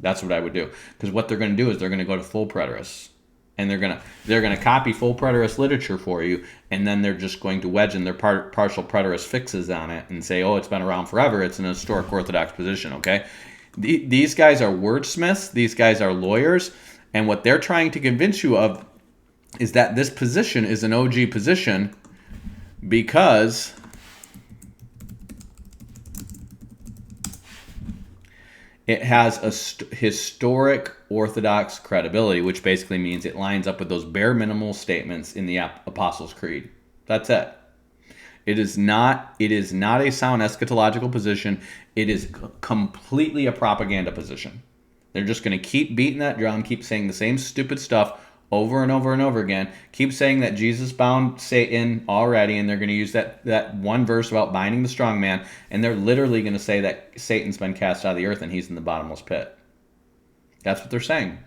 That's what I would do. Because what they're going to do is they're going to go to full preterists. And they're gonna copy full preterist literature for you, and then they're just going to wedge in their partial preterist fixes on it and say, oh, it's been around forever. It's an historic Orthodox position, okay? These guys are wordsmiths. These guys are lawyers. And what they're trying to convince you of is that this position is an OG position because it has a historic Orthodox credibility, which basically means it lines up with those bare minimal statements in the Apostles' Creed. That's it. It is not a sound eschatological position. It is completely a propaganda position. They're just going to keep beating that drum, keep saying the same stupid stuff over and over and over again, keep saying that Jesus bound Satan already, and they're going to use that one verse about binding the strong man, and they're literally going to say that Satan's been cast out of the earth and he's in the bottomless pit. That's what they're saying.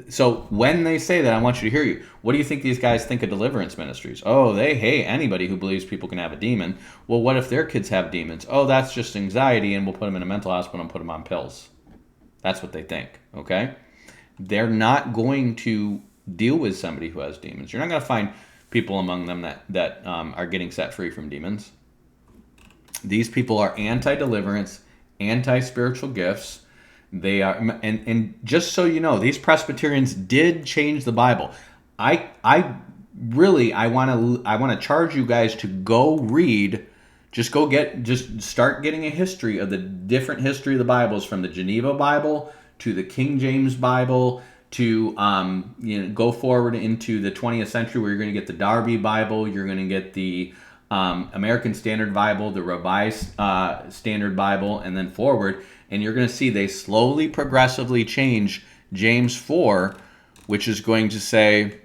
So when they say that, I want you to hear you. What do you think these guys think of deliverance ministries? Oh, they hate anybody who believes people can have a demon. Well, what if their kids have demons? Oh, that's just anxiety, and we'll put them in a mental hospital and put them on pills. That's what they think, okay? They're not going to deal with somebody who has demons. You're not going to find people among them that are getting set free from demons. These people are anti-deliverance, anti-spiritual gifts. They are, and just so you know, these Presbyterians did change the Bible. I want to charge you guys to go read. Just start getting a history of the different history of the Bibles, from the Geneva Bible to the King James Bible to go forward into the 20th century, where you're going to get the Darby Bible, you're going to get the American Standard Bible, the Revised Standard Bible, and then forward, and you're going to see they slowly, progressively change James 4, which is going to say,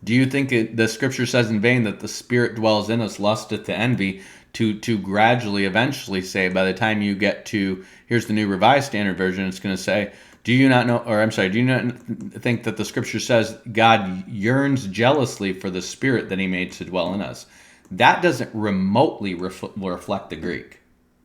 do you think the scripture says in vain that the Spirit dwells in us, lusteth to envy, to gradually, eventually say, by the time you get to, here's the New Revised Standard Version, it's going to say, do you not think that the scripture says God yearns jealously for the Spirit that he made to dwell in us? That doesn't remotely reflect the Greek.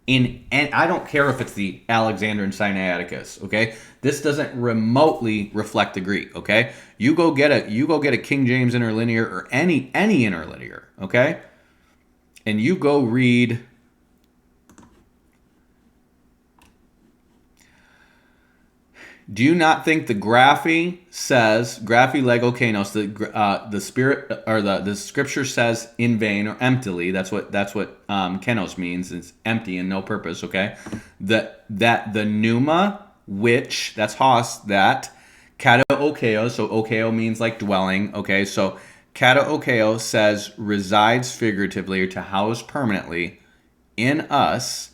And I don't care if it's the Alexandrian Sinaiticus, okay? This doesn't remotely reflect the Greek, okay? You go get a King James interlinear or any interlinear, okay? And you go read do you not think the graphe lego kanos, the Spirit, or the scripture says in vain or emptily? That's what kenos means. It's empty and no purpose. Okay, that the pneuma, which that's hos, that kata okeo. So okeo means like dwelling. Okay, so kata okeo says resides figuratively, or to house permanently in us.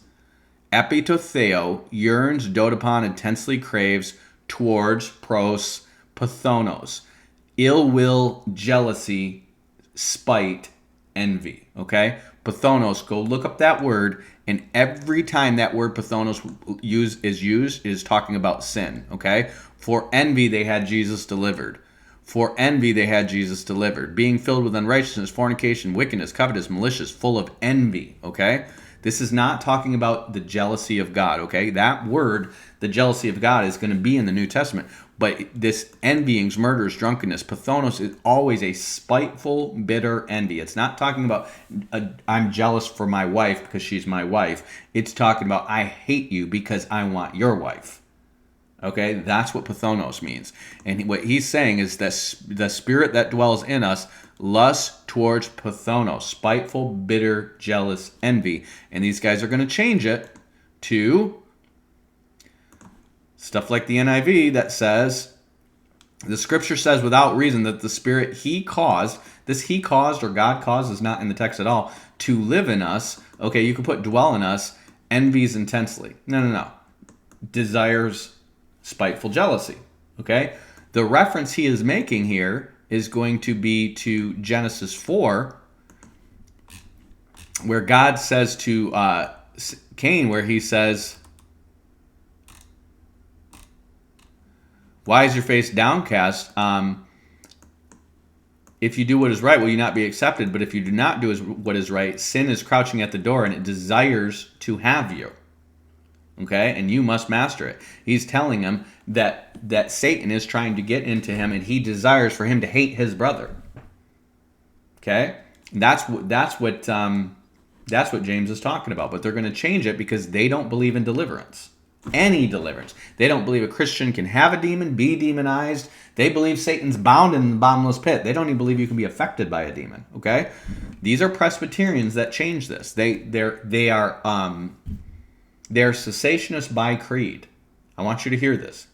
Epitotheo yearns, dote upon, intensely craves towards, pros, pathonos, ill will, jealousy, spite, envy. Okay? Pathonos, go look up that word, and every time that word pathonos is used, it is talking about sin. Okay? For envy, they had Jesus delivered. For envy, they had Jesus delivered. Being filled with unrighteousness, fornication, wickedness, covetous, malicious, full of envy. Okay? This is not talking about the jealousy of God, okay? That word, the jealousy of God, is going to be in the New Testament. But this envyings, murders, drunkenness, pathonos is always a spiteful, bitter envy. It's not talking about I'm jealous for my wife because she's my wife. It's talking about I hate you because I want your wife. Okay, that's what pathonos means. And what he's saying is that the spirit that dwells in us lusts towards pathonos, spiteful, bitter, jealous, envy. And these guys are going to change it to stuff like the NIV that says, the scripture says without reason that the spirit he caused, this he caused or God caused is not in the text at all, to live in us. Okay, you can put dwell in us, envies intensely. No. Desires spiteful jealousy. Okay? The reference he is making here is going to be to Genesis 4, where God says to Cain, where he says, why is your face downcast? If you do what is right, will you not be accepted? But if you do not do what is right, sin is crouching at the door and it desires to have you. Okay? And you must master it. He's telling him that Satan is trying to get into him and he desires for him to hate his brother. Okay? That's what James is talking about. But they're going to change it because they don't believe in deliverance. Any deliverance. They don't believe a Christian can have a demon, be demonized. They believe Satan's bound in the bottomless pit. They don't even believe you can be affected by a demon. Okay? These are Presbyterians that change this. They're cessationist by creed. I want you to hear this.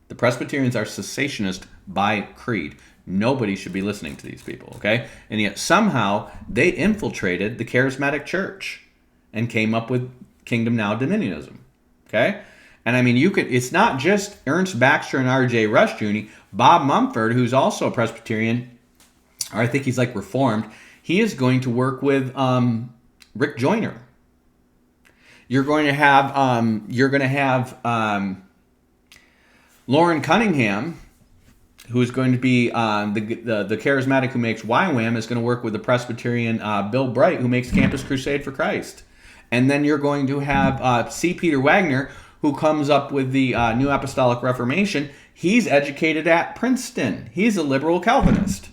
The Presbyterians are cessationist by creed. Nobody should be listening to these people, okay? And yet somehow they infiltrated the charismatic church and came up with Kingdom Now Dominionism, okay? And I mean, it's not just Ernst Baxter and R.J. Rushdoony. Bob Mumford, who's also a Presbyterian, or I think he's like Reformed, he is going to work with Rick Joyner. You're going to have Lauren Cunningham, who's going to be the charismatic who makes YWAM, is going to work with the Presbyterian Bill Bright, who makes Campus Crusade for Christ. And then you're going to have C. Peter Wagner, who comes up with the New Apostolic Reformation. He's educated at Princeton. He's a liberal Calvinist.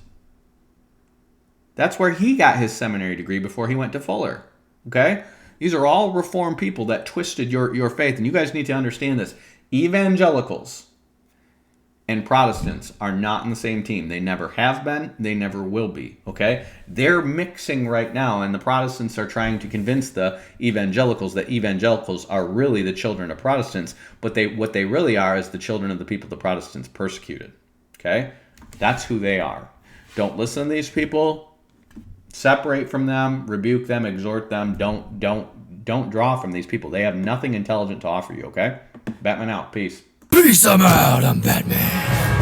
That's where he got his seminary degree before he went to Fuller. Okay? These are all Reformed people that twisted your faith. And you guys need to understand this. Evangelicals and Protestants are not in the same team. They never have been. They never will be. Okay? They're mixing right now, and the Protestants are trying to convince the evangelicals that evangelicals are really the children of Protestants, but what they really are is the children of the people the Protestants persecuted. Okay? That's who they are. Don't listen to these people. Separate from them, rebuke them, exhort them. Don't draw from these people. They have nothing intelligent to offer you, okay? Batman out. Peace. Peace, I'm out. I'm Batman.